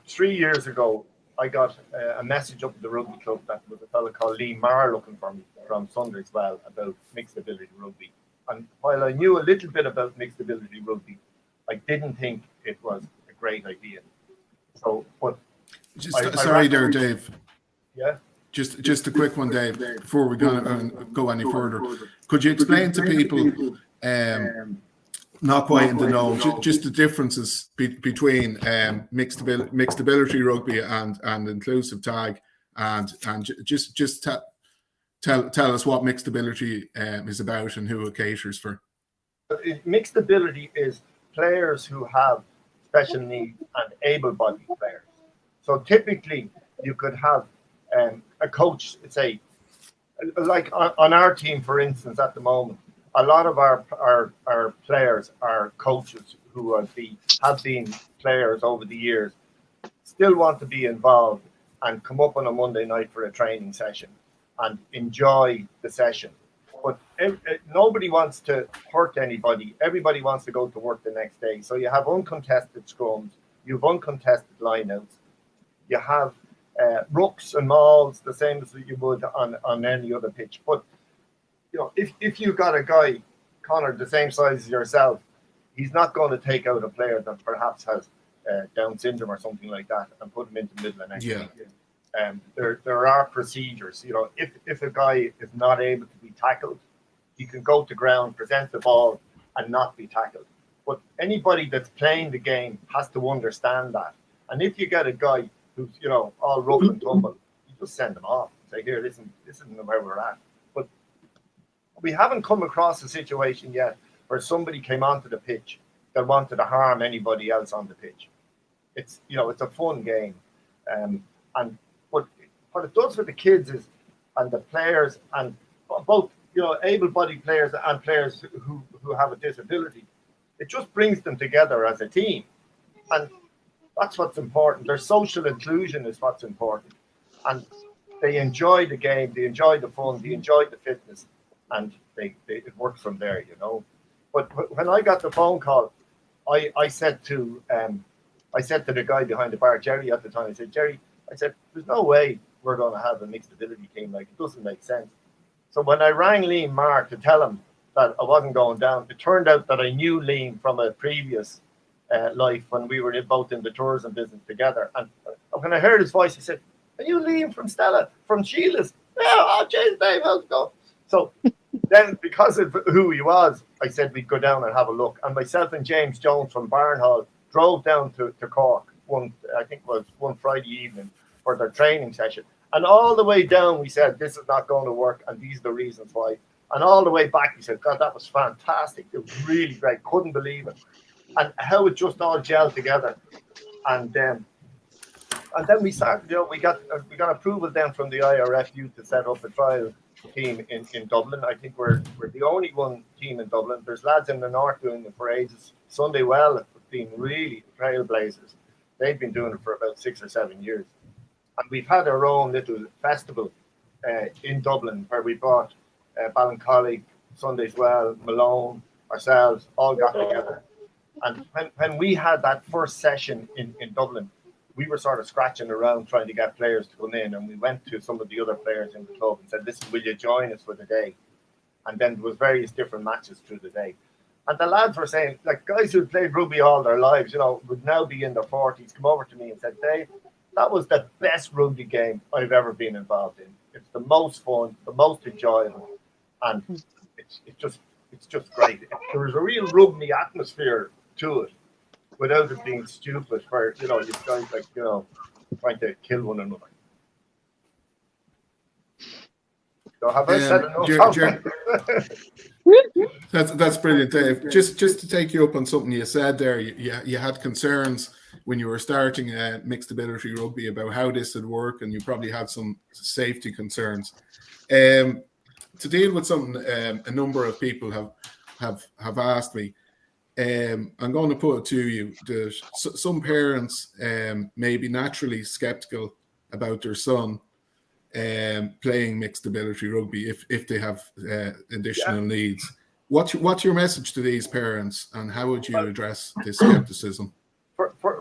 3 years ago, I got a message up at the rugby club that was a fellow called Lee Marr looking for me from Sunderswell about Mixed Ability Rugby. And while I knew a little bit about Mixed Ability Rugby, I didn't think it was a great idea. So, but sorry there, Dave. Yeah. Just a quick one, Dave, before we go any further. Could you explain to people, not quite in the know, just the differences between mixed ability rugby and inclusive tag, and just tell us what mixed ability is about and who it caters for. Mixed ability is players who have special needs and able-bodied players. So typically, you could have a coach, say, like on our team, for instance, at the moment, a lot of our players are coaches who have been players over the years, still want to be involved and come up on a Monday night for a training session and enjoy the session. But nobody wants to hurt anybody. Everybody wants to go to work the next day. So you have uncontested scrums, you have uncontested lineouts, you have rucks and mauls, the same as you would on any other pitch. But you know, if you've got a guy, Conor, the same size as yourself, he's not going to take out a player that perhaps has Down syndrome or something like that and put him into the middle of next week. There are procedures. You know, if a guy is not able to be tackled, he can go to ground, present the ball, and not be tackled. But anybody that's playing the game has to understand that. And if you get a guy who's, you know, all rough and tumble, you just send him off. Say, here, listen, this isn't where we're at. But we haven't come across a situation yet where somebody came onto the pitch that wanted to harm anybody else on the pitch. It's, you know, it's a fun game. And what it does for the kids is, and the players, and both, you know, able-bodied players and players who have a disability, it just brings them together as a team. And that's what's important. Their social inclusion is what's important. And they enjoy the game, they enjoy the fun, they enjoy the fitness, and it works from there, you know. But when I got the phone call, I said to the guy behind the bar, Gerry at the time, I said, Gerry, I said, there's no way we're going to have a mixed ability team. Like, it doesn't make sense. So when I rang Liam Mark to tell him that I wasn't going down, it turned out that I knew Liam from a previous life when we were both in the tourism business together. And when I heard his voice, he said, are you Liam from Stella, from Sheila's? Yeah, oh, jeez, Dave, how's it going? So then, because of who he was, I said we'd go down and have a look. And myself and James Jones from Barnhall drove down to Cork one Friday evening for their training session. And all the way down, we said, this is not going to work, and these are the reasons why. And all the way back, we said, God, that was fantastic. It was really great. Couldn't believe it. And how it just all gelled together. And then we started, you know, we got approval then from the IRFU to set up a trial team in Dublin. I think we're the only one team in Dublin. There's lads in the north doing it for ages. Sunday Well have been really trailblazers. They've been doing it for about 6 or 7 years. And we've had our own little festival in Dublin where we brought Ballincollig, Sundays Well, Malone, ourselves, all got together. And when we had that first session in Dublin, we were sort of scratching around trying to get players to come in. And we went to some of the other players in the club and said, listen, will you join us for the day? And then there was various different matches through the day. And the lads were saying, like, guys who played rugby all their lives, you know, would now be in their 40s, come over to me and said, Dave, that was the best rugby game I've ever been involved in. It's the most fun, the most enjoyable, and it's just great. There was a real rugby atmosphere to it, without it being stupid. Where, you know, you guys, like, you know, trying to kill one another. So have I said enough? That's brilliant, Dave. Just to take you up on something you said there, you had concerns when you were starting mixed ability rugby about how this would work, and you probably had some safety concerns. To deal with something a number of people have asked me, I'm going to put it to you that some parents may be naturally skeptical about their son playing mixed ability rugby if they have additional needs. What's your message to these parents, and how would you address this skepticism?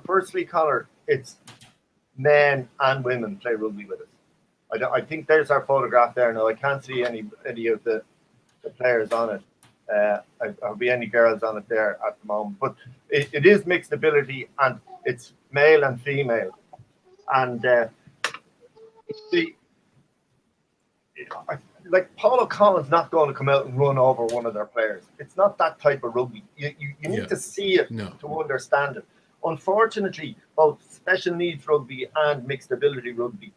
Firstly, Conor, it's men and women play rugby with us. I think there's our photograph there now. I can't see any of the players on it. There'll be any girls on it there at the moment. But it is mixed ability, and it's male and female. And like Paul O'Connell's not going to come out and run over one of their players. It's not that type of rugby. You need to see it to understand it. Unfortunately, both special needs rugby and mixed ability rugby,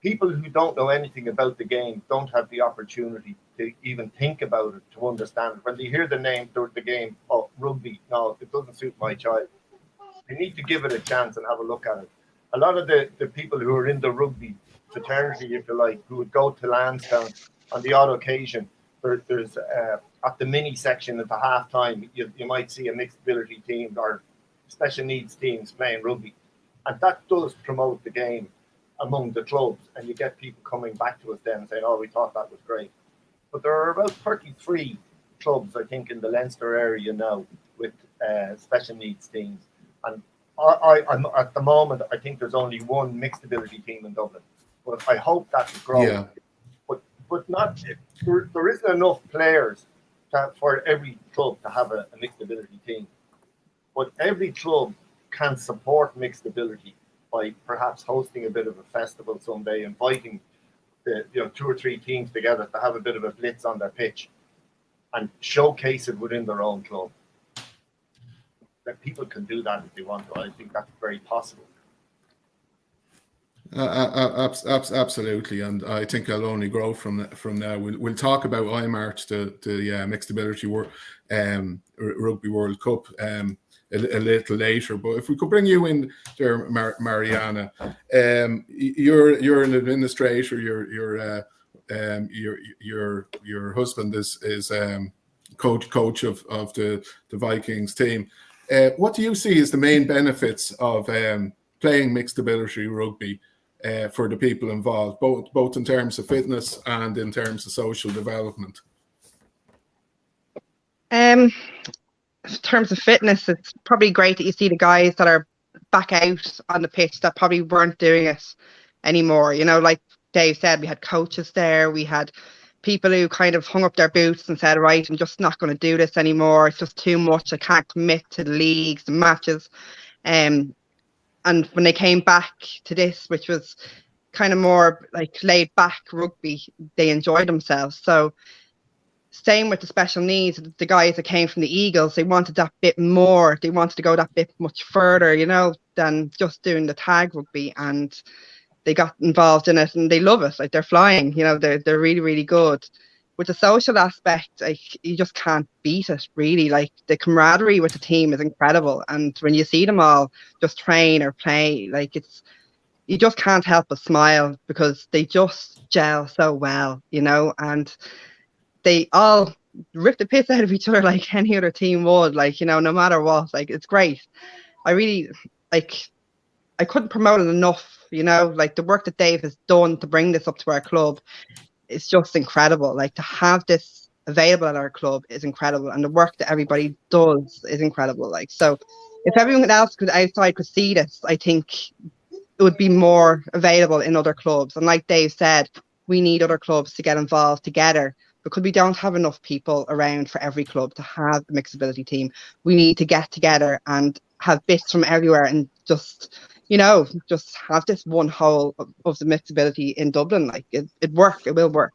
people who don't know anything about the game don't have the opportunity to even think about it, to understand it. When they hear the name, the game, oh, rugby, no, it doesn't suit my child. They need to give it a chance and have a look at it. A lot of the people who are in the rugby fraternity, if you like, who would go to Lansdowne on the odd occasion, there's at the mini section at the half time, you might see a mixed ability team or special needs teams playing rugby. And that does promote the game among the clubs, and you get people coming back to us then saying, oh, we thought that was great. But there are about 33 clubs, I think, in the Leinster area now with special needs teams. And I'm at the moment, I think there's only one mixed ability team in Dublin. But I hope that will grow. Yeah. But not there isn't enough players for every club to have a mixed ability team. But every club can support mixed ability by perhaps hosting a bit of a festival someday, inviting the 2 or 3 teams together to have a bit of a blitz on their pitch and showcase it within their own club. That people can do that if they want to. I think that's very possible. Absolutely, and I think it'll only grow from now. We'll talk about IMARCH, the Mixed Ability Rugby World Cup, a little later. But if we could bring you in there, Mariana, you're an administrator. Your husband is coach of the Vikings team. What do you see as the main benefits of playing mixed ability rugby for the people involved, both in terms of fitness and in terms of social development? In terms of fitness, it's probably great that you see the guys that are back out on the pitch that probably weren't doing it anymore. Like Dave said, we had coaches there, we had people who kind of hung up their boots and said, right, I'm just not going to do this anymore. It's just too much. I can't commit to the leagues, the matches. And when they came back to this, which was kind of more like laid back rugby, they enjoyed themselves. So same with the special needs, the guys that came from the Eagles, they wanted that bit more. They wanted to go that bit much further, than just doing the tag rugby. And they got involved in it and they love it. Like they're flying, they're really, really good. With the social aspect, like you just can't beat it really. Like the camaraderie with the team is incredible. And when you see them all just train or play, like you just can't help but smile because they just gel so well, and they all rip the piss out of each other like any other team would, like, no matter what. Like it's great. I really I couldn't promote it enough, like the work that Dave has done to bring this up to our club is just incredible. Like to have this available at our club is incredible, and the work that everybody does is incredible. Like, so if everyone else outside could see this, I think it would be more available in other clubs. And like Dave said, we need other clubs to get involved together because we don't have enough people around for every club to have a mixed ability team. We need to get together and have bits from everywhere and just have this one whole of the mixed ability in Dublin. Like it will work.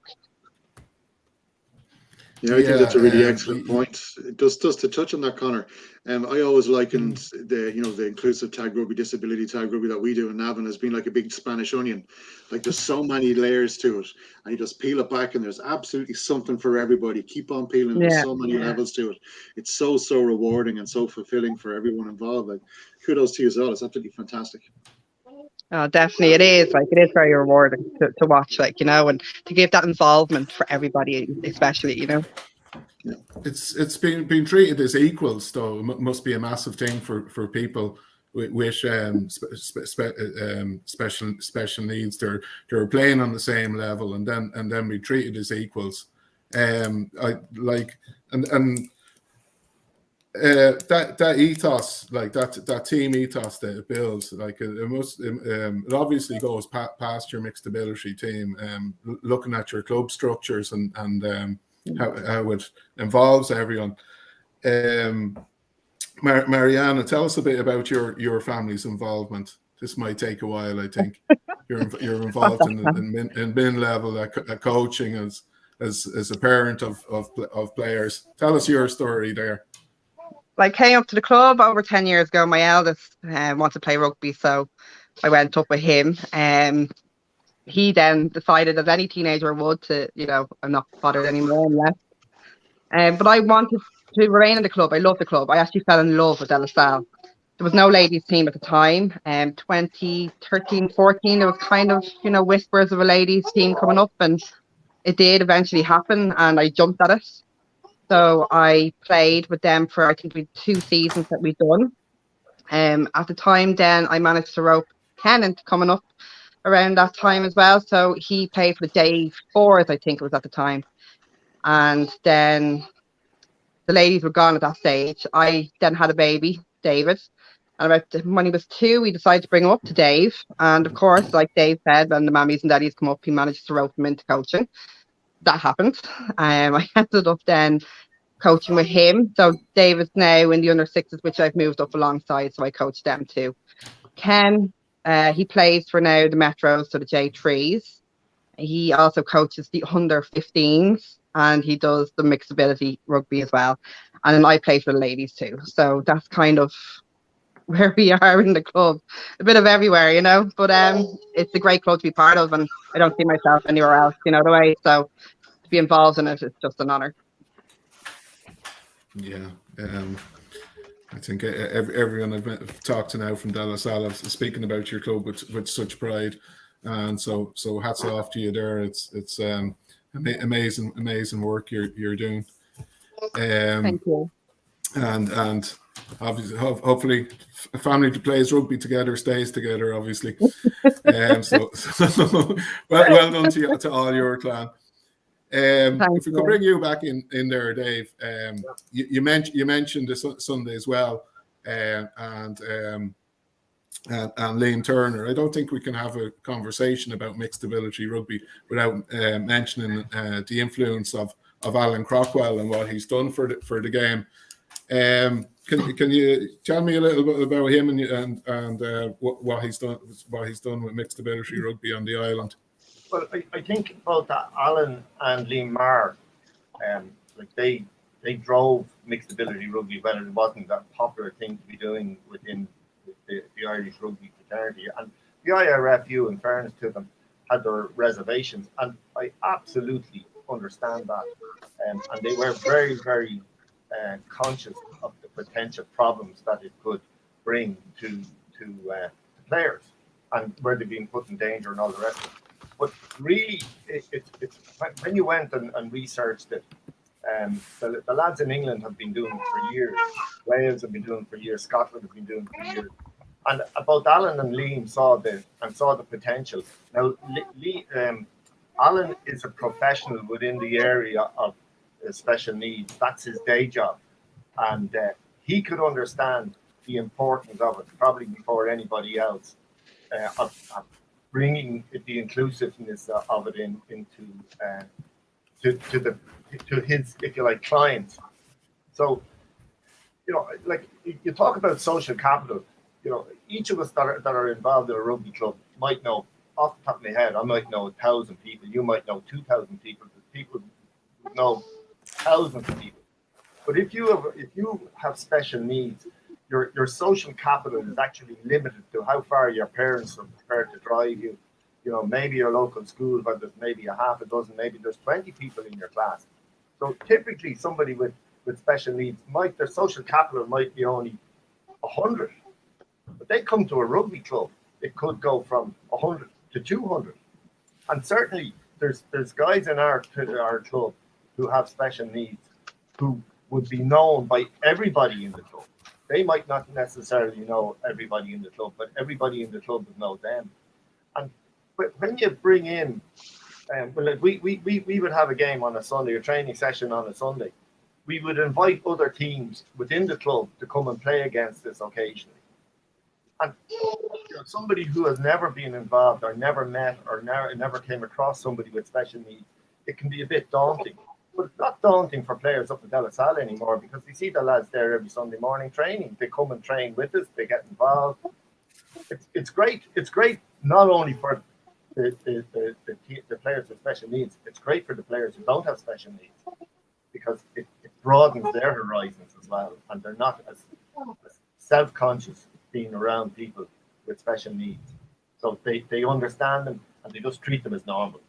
Yeah, I think that's a really excellent point. Just to touch on that, Conor, I always likened the inclusive tag rugby, disability tag rugby that we do in Navan as being like a big Spanish onion. Like there's so many layers to it, and you just peel it back, and there's absolutely something for everybody. Keep on peeling. There's so many levels to it. It's so rewarding and so fulfilling for everyone involved. Like kudos to you as well. It's absolutely fantastic. Oh, definitely it is. Like it is very rewarding to watch, like, and to give that involvement for everybody, especially, Yeah. It's been treated as equals, though. It must be a massive thing for people with special needs. They're playing on the same level, and then be treated as equals. That ethos, like that team ethos that it builds, like it obviously goes past your mixed ability team. Looking at your club structures and how it involves everyone. Mariana, tell us a bit about your family's involvement. This might take a while, I think. You're involved in min level at coaching as a parent of players. Tell us your story there. Like came up to the club over 10 years ago. My eldest wanted to play rugby, so I went up with him. He then decided, as any teenager would, to, I'm not bothered anymore and left. But I wanted to remain in the club. I love the club. I actually fell in love with LSL. There was no ladies team at the time. 2013, 14, there was kind of, whispers of a ladies team coming up, and it did eventually happen, and I jumped at it. So I played with them for, I think, 2 seasons that we'd done. At the time, then I managed to rope Ken into coming up around that time as well. So he played for the Day Fours, I think it was at the time. And then the ladies were gone at that stage. I then had a baby, David. And when he was 2, we decided to bring him up to Dave. And of course, like Dave said, when the mammies and daddies come up, he managed to rope him into coaching. That happened. I ended up then coaching with him. So David's now in the under 6s, which I've moved up alongside. So I coach them too. Ken, he plays for now the Metros, so the J3s. He also coaches the under 15s and he does the Mixed Ability Rugby as well. And then I play for the ladies too. So that's kind of where we are in the club. A bit of everywhere, you know, but it's a great club to be part of and I don't see myself anywhere else, you know, the way. So to be involved in it, it's just an honour. Yeah. I think everyone I've talked to now from De La Salle is speaking about your club with such pride. And so hats off to you there. It's amazing work you're doing. Thank you. And obviously, hopefully, a family that plays rugby together stays together. Obviously, so well done to all your clan. If we could bring you back in there, Dave. You mentioned the Sunday as well, and Liam Turner. I don't think we can have a conversation about mixed ability rugby without mentioning the influence of Alan Crockwell and what he's done for the game. Can you tell me a little bit about him and what he's done with mixed ability rugby on the island? Well, I think both Alan and Liam Marr, like they drove mixed ability rugby when it wasn't that popular thing to be doing within the Irish rugby fraternity. And the IRFU, in fairness to them, had their reservations, and I absolutely understand that. And they were very, very conscious of the potential problems that it could bring to players and where they're being put in danger and all the rest of it. But really, it's when you went and researched it, the lads in England have been doing it for years. Wales have been doing it for years. Scotland have been doing it for years. And both Alan and Liam saw the potential. Now, Alan is a professional within the area of special needs. That's his day job, and he could understand the importance of it probably before anybody else. Of bringing the inclusiveness of it into his, if you like, clients. So, you know, like you talk about social capital. You know, each of us that are involved in a rugby club might know, off the top of my head, I might know 1,000 people. You might know 2,000 people. But people know thousands of people. But if you have special needs, your social capital is actually limited to how far your parents are prepared to drive you. You know, maybe your local school, but there's maybe a half a dozen, maybe there's 20 people in your class. So typically somebody with special needs, their social capital might be only 100. But they come to a rugby club, it could go from 100 to 200. And certainly there's guys in our club who have special needs who would be known by everybody in the club. They might not necessarily know everybody in the club, but everybody in the club would know them. And when you bring in, we would have a game on a Sunday, a training session on a Sunday. We would invite other teams within the club to come and play against us occasionally. And somebody who has never been involved or never met or never came across somebody with special needs, it can be a bit daunting. But it's not daunting for players up at De La Salle anymore because we see the lads there every Sunday morning training. They come and train with us. They get involved. It's great. It's great not only for the players with special needs. It's great for the players who don't have special needs because it broadens their horizons as well, and they're not as self-conscious being around people with special needs. So they understand them and they just treat them as normal.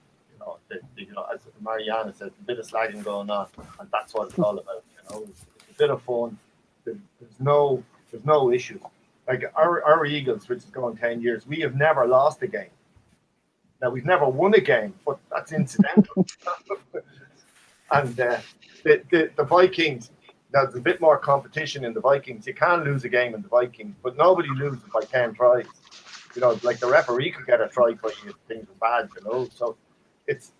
You know, as Mariana said, a bit of slagging going on, and that's what it's all about. You know, it's a bit of fun. There's no issues. Like our Eagles, which is going 10 years, we have never lost a game. Now we've never won a game, but that's incidental. And the Vikings, there's a bit more competition in the Vikings. You can lose a game in the Vikings, but nobody loses by 10 tries. You know, like the referee could get a try for you if things are bad, you know. So it's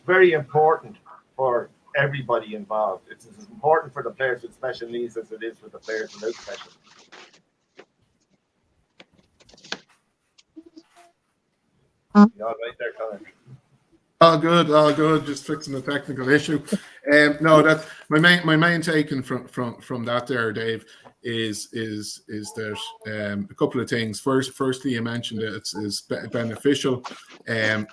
very important for everybody involved. It's as important for the players with special needs as it is for the players without special needs. You know, right there, Conor. All good. Just fixing a technical issue. No, that my main taking from that there, Dave, is that a couple of things. Firstly, you mentioned that it's beneficial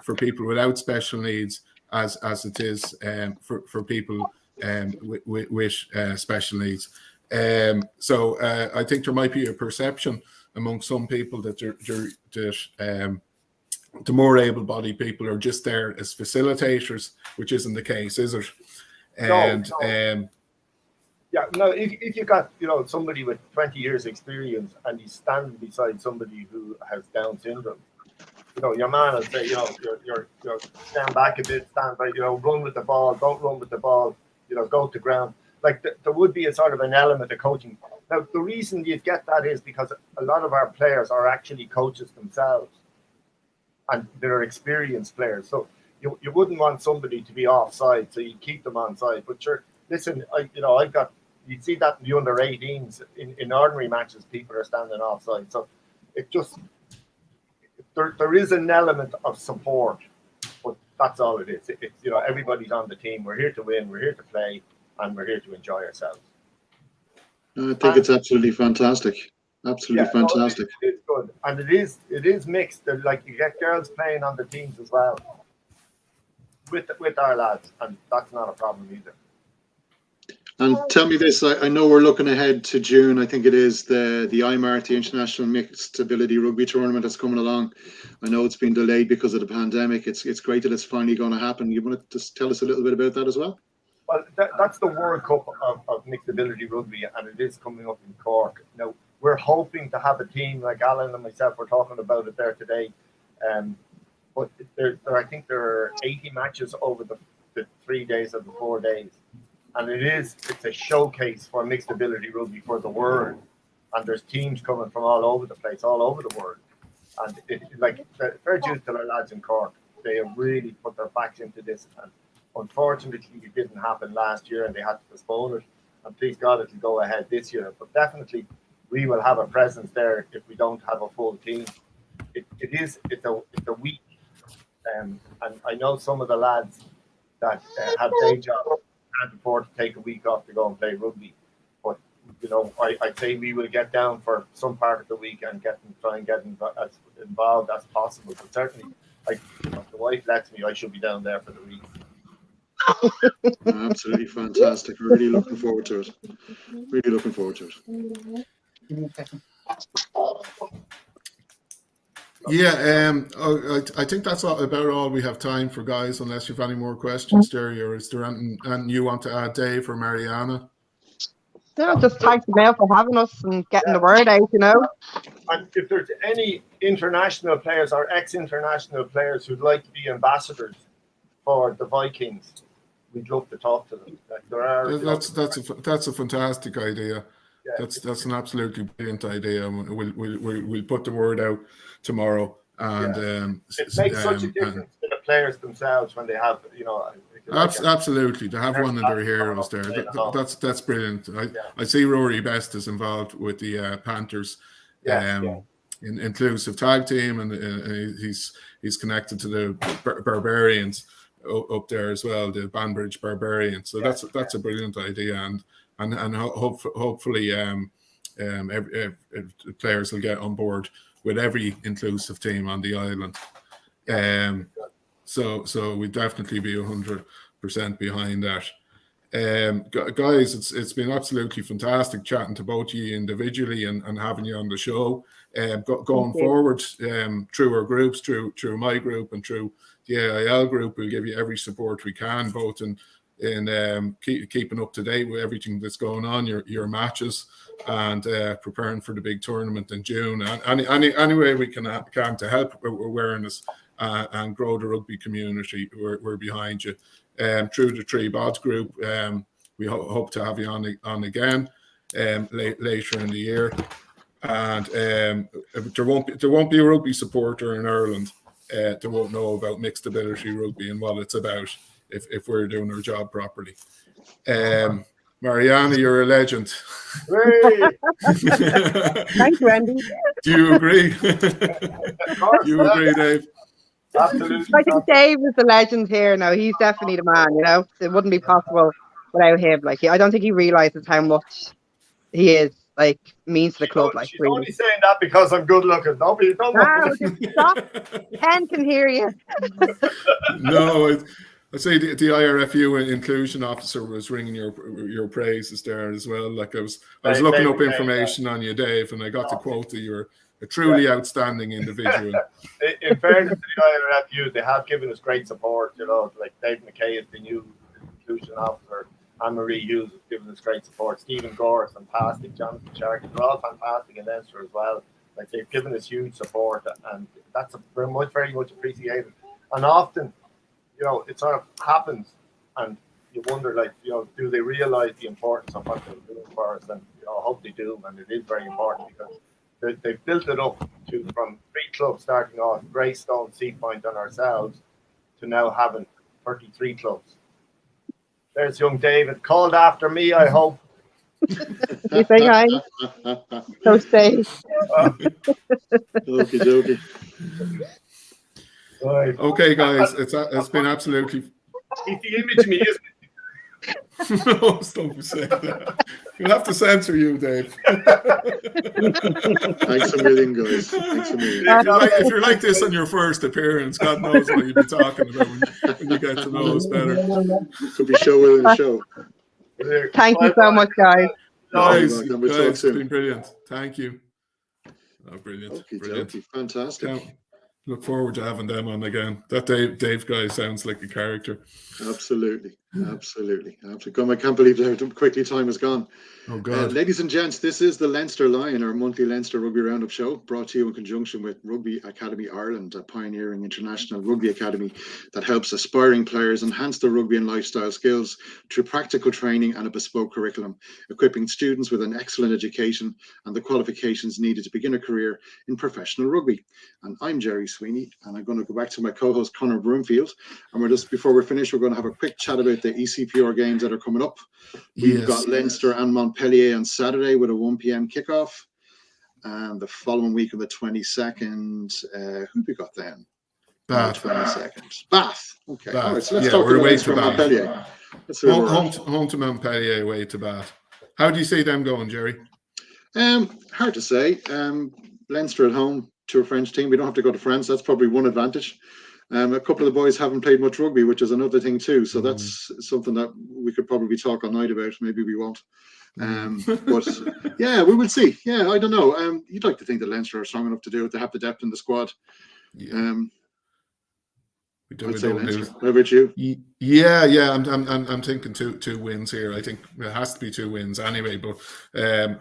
for people without special needs as it is for people with special needs. So I think there might be a perception among some people that the more able-bodied people are just there as facilitators, which isn't the case, is it? And no. Yeah, no. If you got, you know, somebody with 20 years experience and he's standing beside somebody who has Down syndrome, you know, your man will say, you know, you're stand back a bit, stand by, you know, run with the ball, don't run with the ball, you know, go to ground. Like there would be a sort of an element of coaching. Now, the reason you get that is because a lot of our players are actually coaches themselves, and they're experienced players. So you wouldn't want somebody to be offside, so you keep them on side. But sure, listen, you see that in the under 18s in ordinary matches, people are standing offside. So it just there is an element of support, but that's all it is. It's, you know, everybody's on the team. We're here to win. We're here to play, and we're here to enjoy ourselves. I think it's absolutely fantastic. Absolutely fantastic. No, it's good, and it is mixed. Like you get girls playing on the teams as well with our lads, and that's not a problem either. And tell me this: I know we're looking ahead to June. I think it is the IMART, the International Mixed Ability Rugby Tournament, that's coming along. I know it's been delayed because of the pandemic. It's great that it's finally going to happen. You want to just tell us a little bit about that as well? Well, that's the World Cup of Mixed Ability Rugby, and it is coming up in Cork now. We're hoping to have a team like Alan and myself. We're talking about it there today, but I think there are 80 matches over the 3 days of the 4 days, and it's a showcase for mixed ability rugby for the world. And there's teams coming from all over the place, all over the world, and fair dues to the lads in Cork. They have really put their backs into this, and unfortunately, it didn't happen last year, and they had to postpone it. And please God, it'll go ahead this year. But definitely, we will have a presence there if we don't have a full team. It's a week, and I know some of the lads that have day jobs can't afford to take a week off to go and play rugby. But you know, I'd say we will get down for some part of the week and try and get as involved as possible. But certainly, if the wife lets me, I should be down there for the week. Absolutely fantastic. We're really looking forward to it. Really looking forward to it. Yeah, I think that's about all we have time for, guys, unless you have any more questions, Gerry, or is there anything you want to add, Dave or Mariana? No, just thanks Mail for having us and getting the word out, you know. And if there's any international players or ex-international players who'd like to be ambassadors for the Vikings, we'd love to talk to them. Like there are, that's a fantastic idea. Yeah. That's an absolutely brilliant idea. We'll put the word out tomorrow, and it makes such a difference to the players themselves when they have, you know. Absolutely, to have one of their heroes there. That's brilliant. I see Rory Best is involved with the Panthers, in inclusive tag team, and he's connected to the Barbarians up there as well, the Banbridge Barbarians. So that's a brilliant idea, and hopefully players will get on board with every inclusive team on the island. So we definitely be 100% behind that. Guys, it's been absolutely fantastic chatting to both of you individually and having you on the show. Going forward, through our groups, through my group and through the AIL group, we'll give you every support we can, both in keeping up to date with everything that's going on, your matches, and preparing for the big tournament in June. And any way we can to help awareness and grow the rugby community, we're behind you. Through the THREEBOD group, we hope to have you on again later in the year. And there won't be a rugby supporter in Ireland that won't know about mixed ability rugby and what it's about if we're doing our job properly. Mariana, you're a legend. Thank you, Andy. Do you agree? Of course, You agree, Dave? Absolutely. I think Dave is the legend here now. He's definitely the man, you know. It wouldn't be possible without him. Like, I don't think he realizes how much he is, like, means to the club. Like, she's really. only saying that because I'm good looking. Don't Wow, just stop. Ken can hear you. No, I'd say the IRFU inclusion officer was ringing your praises there as well. Like I was looking up information on you, Dave, and I got to quote that you're a truly outstanding individual. In fairness to the IRFU, they have given us great support. You know, like Dave McKay is the new inclusion officer. Anne-Marie Hughes has given us great support. Stephen Gore is fantastic. Jonathan Sharkey, they're all fantastic in Leinster as well. Like, they've given us huge support, and that's very much appreciated. And often, you know, it sort of happens, and you wonder, like, you know, do they realise the importance of what they're doing for us? And, you know, I hope they do, and it is very important because they've built it up from 3 clubs starting off, Greystone, Seapoint, and ourselves, to now having 33 clubs. There's young David, called after me, I hope. You say hi? So safe. Okey-dokey. Right. Okay, guys, it's been absolutely. He's the image me, isn't No, stop saying that. You'll have to censor you, Dave. Thanks a million, guys. Thanks a million. If you're like this on your first appearance, God knows what you'd be talking about when you get to know us better. Could be show within a show. it? Thank you so much, guys. Guys, welcome. We'll talk it's soon. been brilliant. Thank you. Oh, brilliant. Brilliant. Okey-dokey. Fantastic. Can't look forward to having them on again. That Dave guy sounds like a character. Absolutely. I can't believe how quickly time has gone. Oh, God. Ladies and gents, this is the Leinster Line, our monthly Leinster Rugby Roundup show, brought to you in conjunction with Rugby Academy Ireland, a pioneering international rugby academy that helps aspiring players enhance their rugby and lifestyle skills through practical training and a bespoke curriculum, equipping students with an excellent education and the qualifications needed to begin a career in professional rugby. And I'm Gerry Sweeney, and I'm going to go back to my co-host Conor BROOMFIELD, and before we're finished, we're going to have a quick chat about the EPCR games that are coming up. We've got Leinster and Montpell on Saturday with a 1 p.m. kickoff, and the following week on the 22nd, who we got then? Bath. 22nd. Bath. Okay. Bath. All right. So let's Yeah, talk we're about away Leinster to and Bath. Montpell. Let's see where we're at. Home to Montpellier, away to Bath. How do you see them going, Gerry? Hard to say. Leinster at home to a French team. We don't have to go to France. That's probably one advantage. A couple of the boys haven't played much rugby, which is another thing too. So that's something that we could probably talk all night about. Maybe we won't. But yeah, we will see. Yeah, I don't know. You'd like to think that Leinster are strong enough to do it. They have the depth in the squad. Yeah. I'd say Leinster. How about you? Yeah. I'm thinking two wins here. I think it has to be 2 wins anyway. But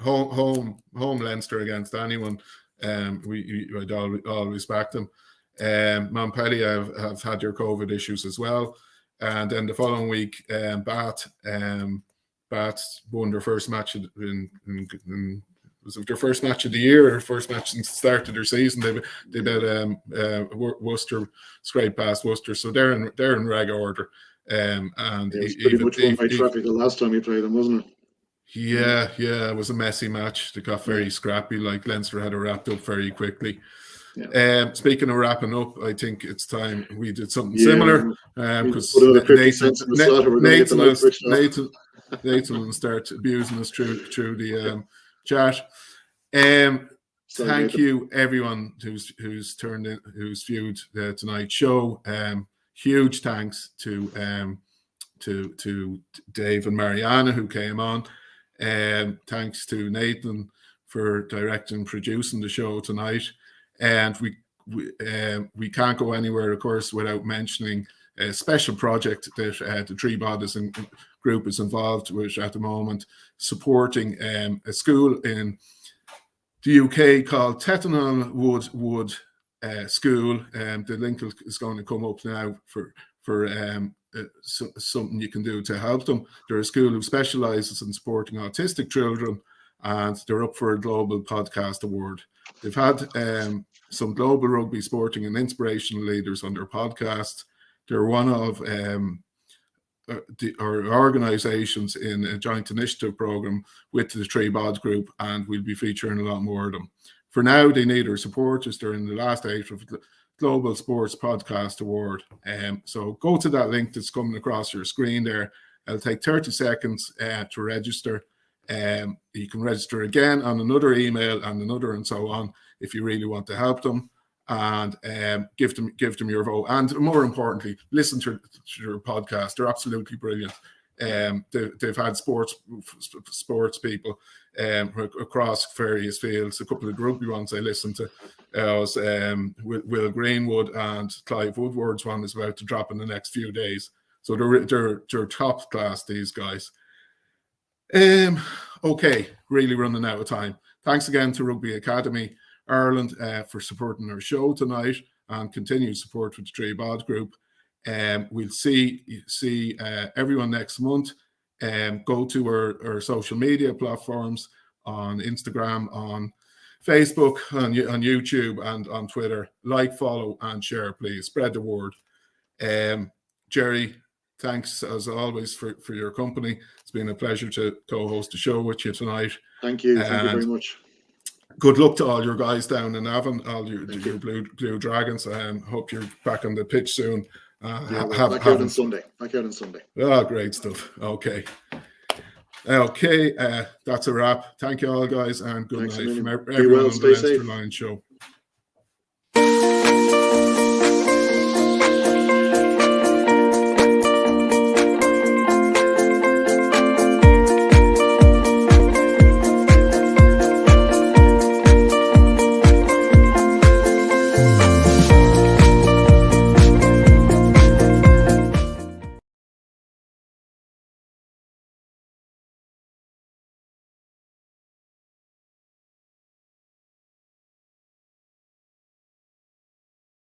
home Leinster against anyone, I'd always back them. Montpellier have had their COVID issues as well, and then the following week, Bath won their first match in was it their first match of the year, or first match since the start of their season. They bet Worcester, scraped past Worcester, so they're in reg order. And it was pretty much one by traffic the last time you played them, wasn't it? Yeah, it was a messy match. They got very scrappy. Like Leinster had it wrapped up very quickly. Yeah. Speaking of wrapping up, I think it's time we did something similar, because Nathan will start abusing us through the chat. Thank you everyone who's viewed tonight's show. Huge thanks to Dave and Mariana who came on. Thanks to Nathan for directing and producing the show tonight. And we can't go anywhere, of course, without mentioning a special project that the THREEBOD group is involved with at the moment, supporting a school in the UK called Tettenhall Wood School. The link is going to come up now for something you can do to help them. They're a school who specialises in supporting autistic children, and they're up for a Global Podcast Award. They've had some global rugby sporting and inspirational leaders on their podcast. They're one of our organisations in a joint initiative programme with the THREEBOD group, and we'll be featuring a lot more of them. For now, they need our support as they're in the last 8 of the Global Sports Podcast Award. So go to that link that's coming across your screen there. It'll take 30 seconds to register. You can register again on another email and another and so on if you really want to help them, and give them your vote. And more importantly, listen to your podcast. They're absolutely brilliant. They've had sports people across various fields. A couple of rugby ones I listened to was Will Greenwood, and Clive Woodward's one is about to drop in the next few days. So they're top class, these guys. Okay, really running out of time. Thanks again to Rugby Academy Ireland for supporting our show tonight, and continued support with the THREEBOD group. We'll see everyone next month. Go to our social media platforms on Instagram, on Facebook, on YouTube, and on Twitter. Like, follow, and share, please. Spread the word. Gerry, thanks as always for your company. It's been a pleasure to co-host the show with you tonight. Thank you. Thank you very much. Good luck to all your guys down in Avon, all your Blue Dragons. Hope you're back on the pitch soon. Back out on Sunday. Oh, great stuff. Okay, that's a wrap. Thank you all, guys, and good night from everyone on the Leinster Line show.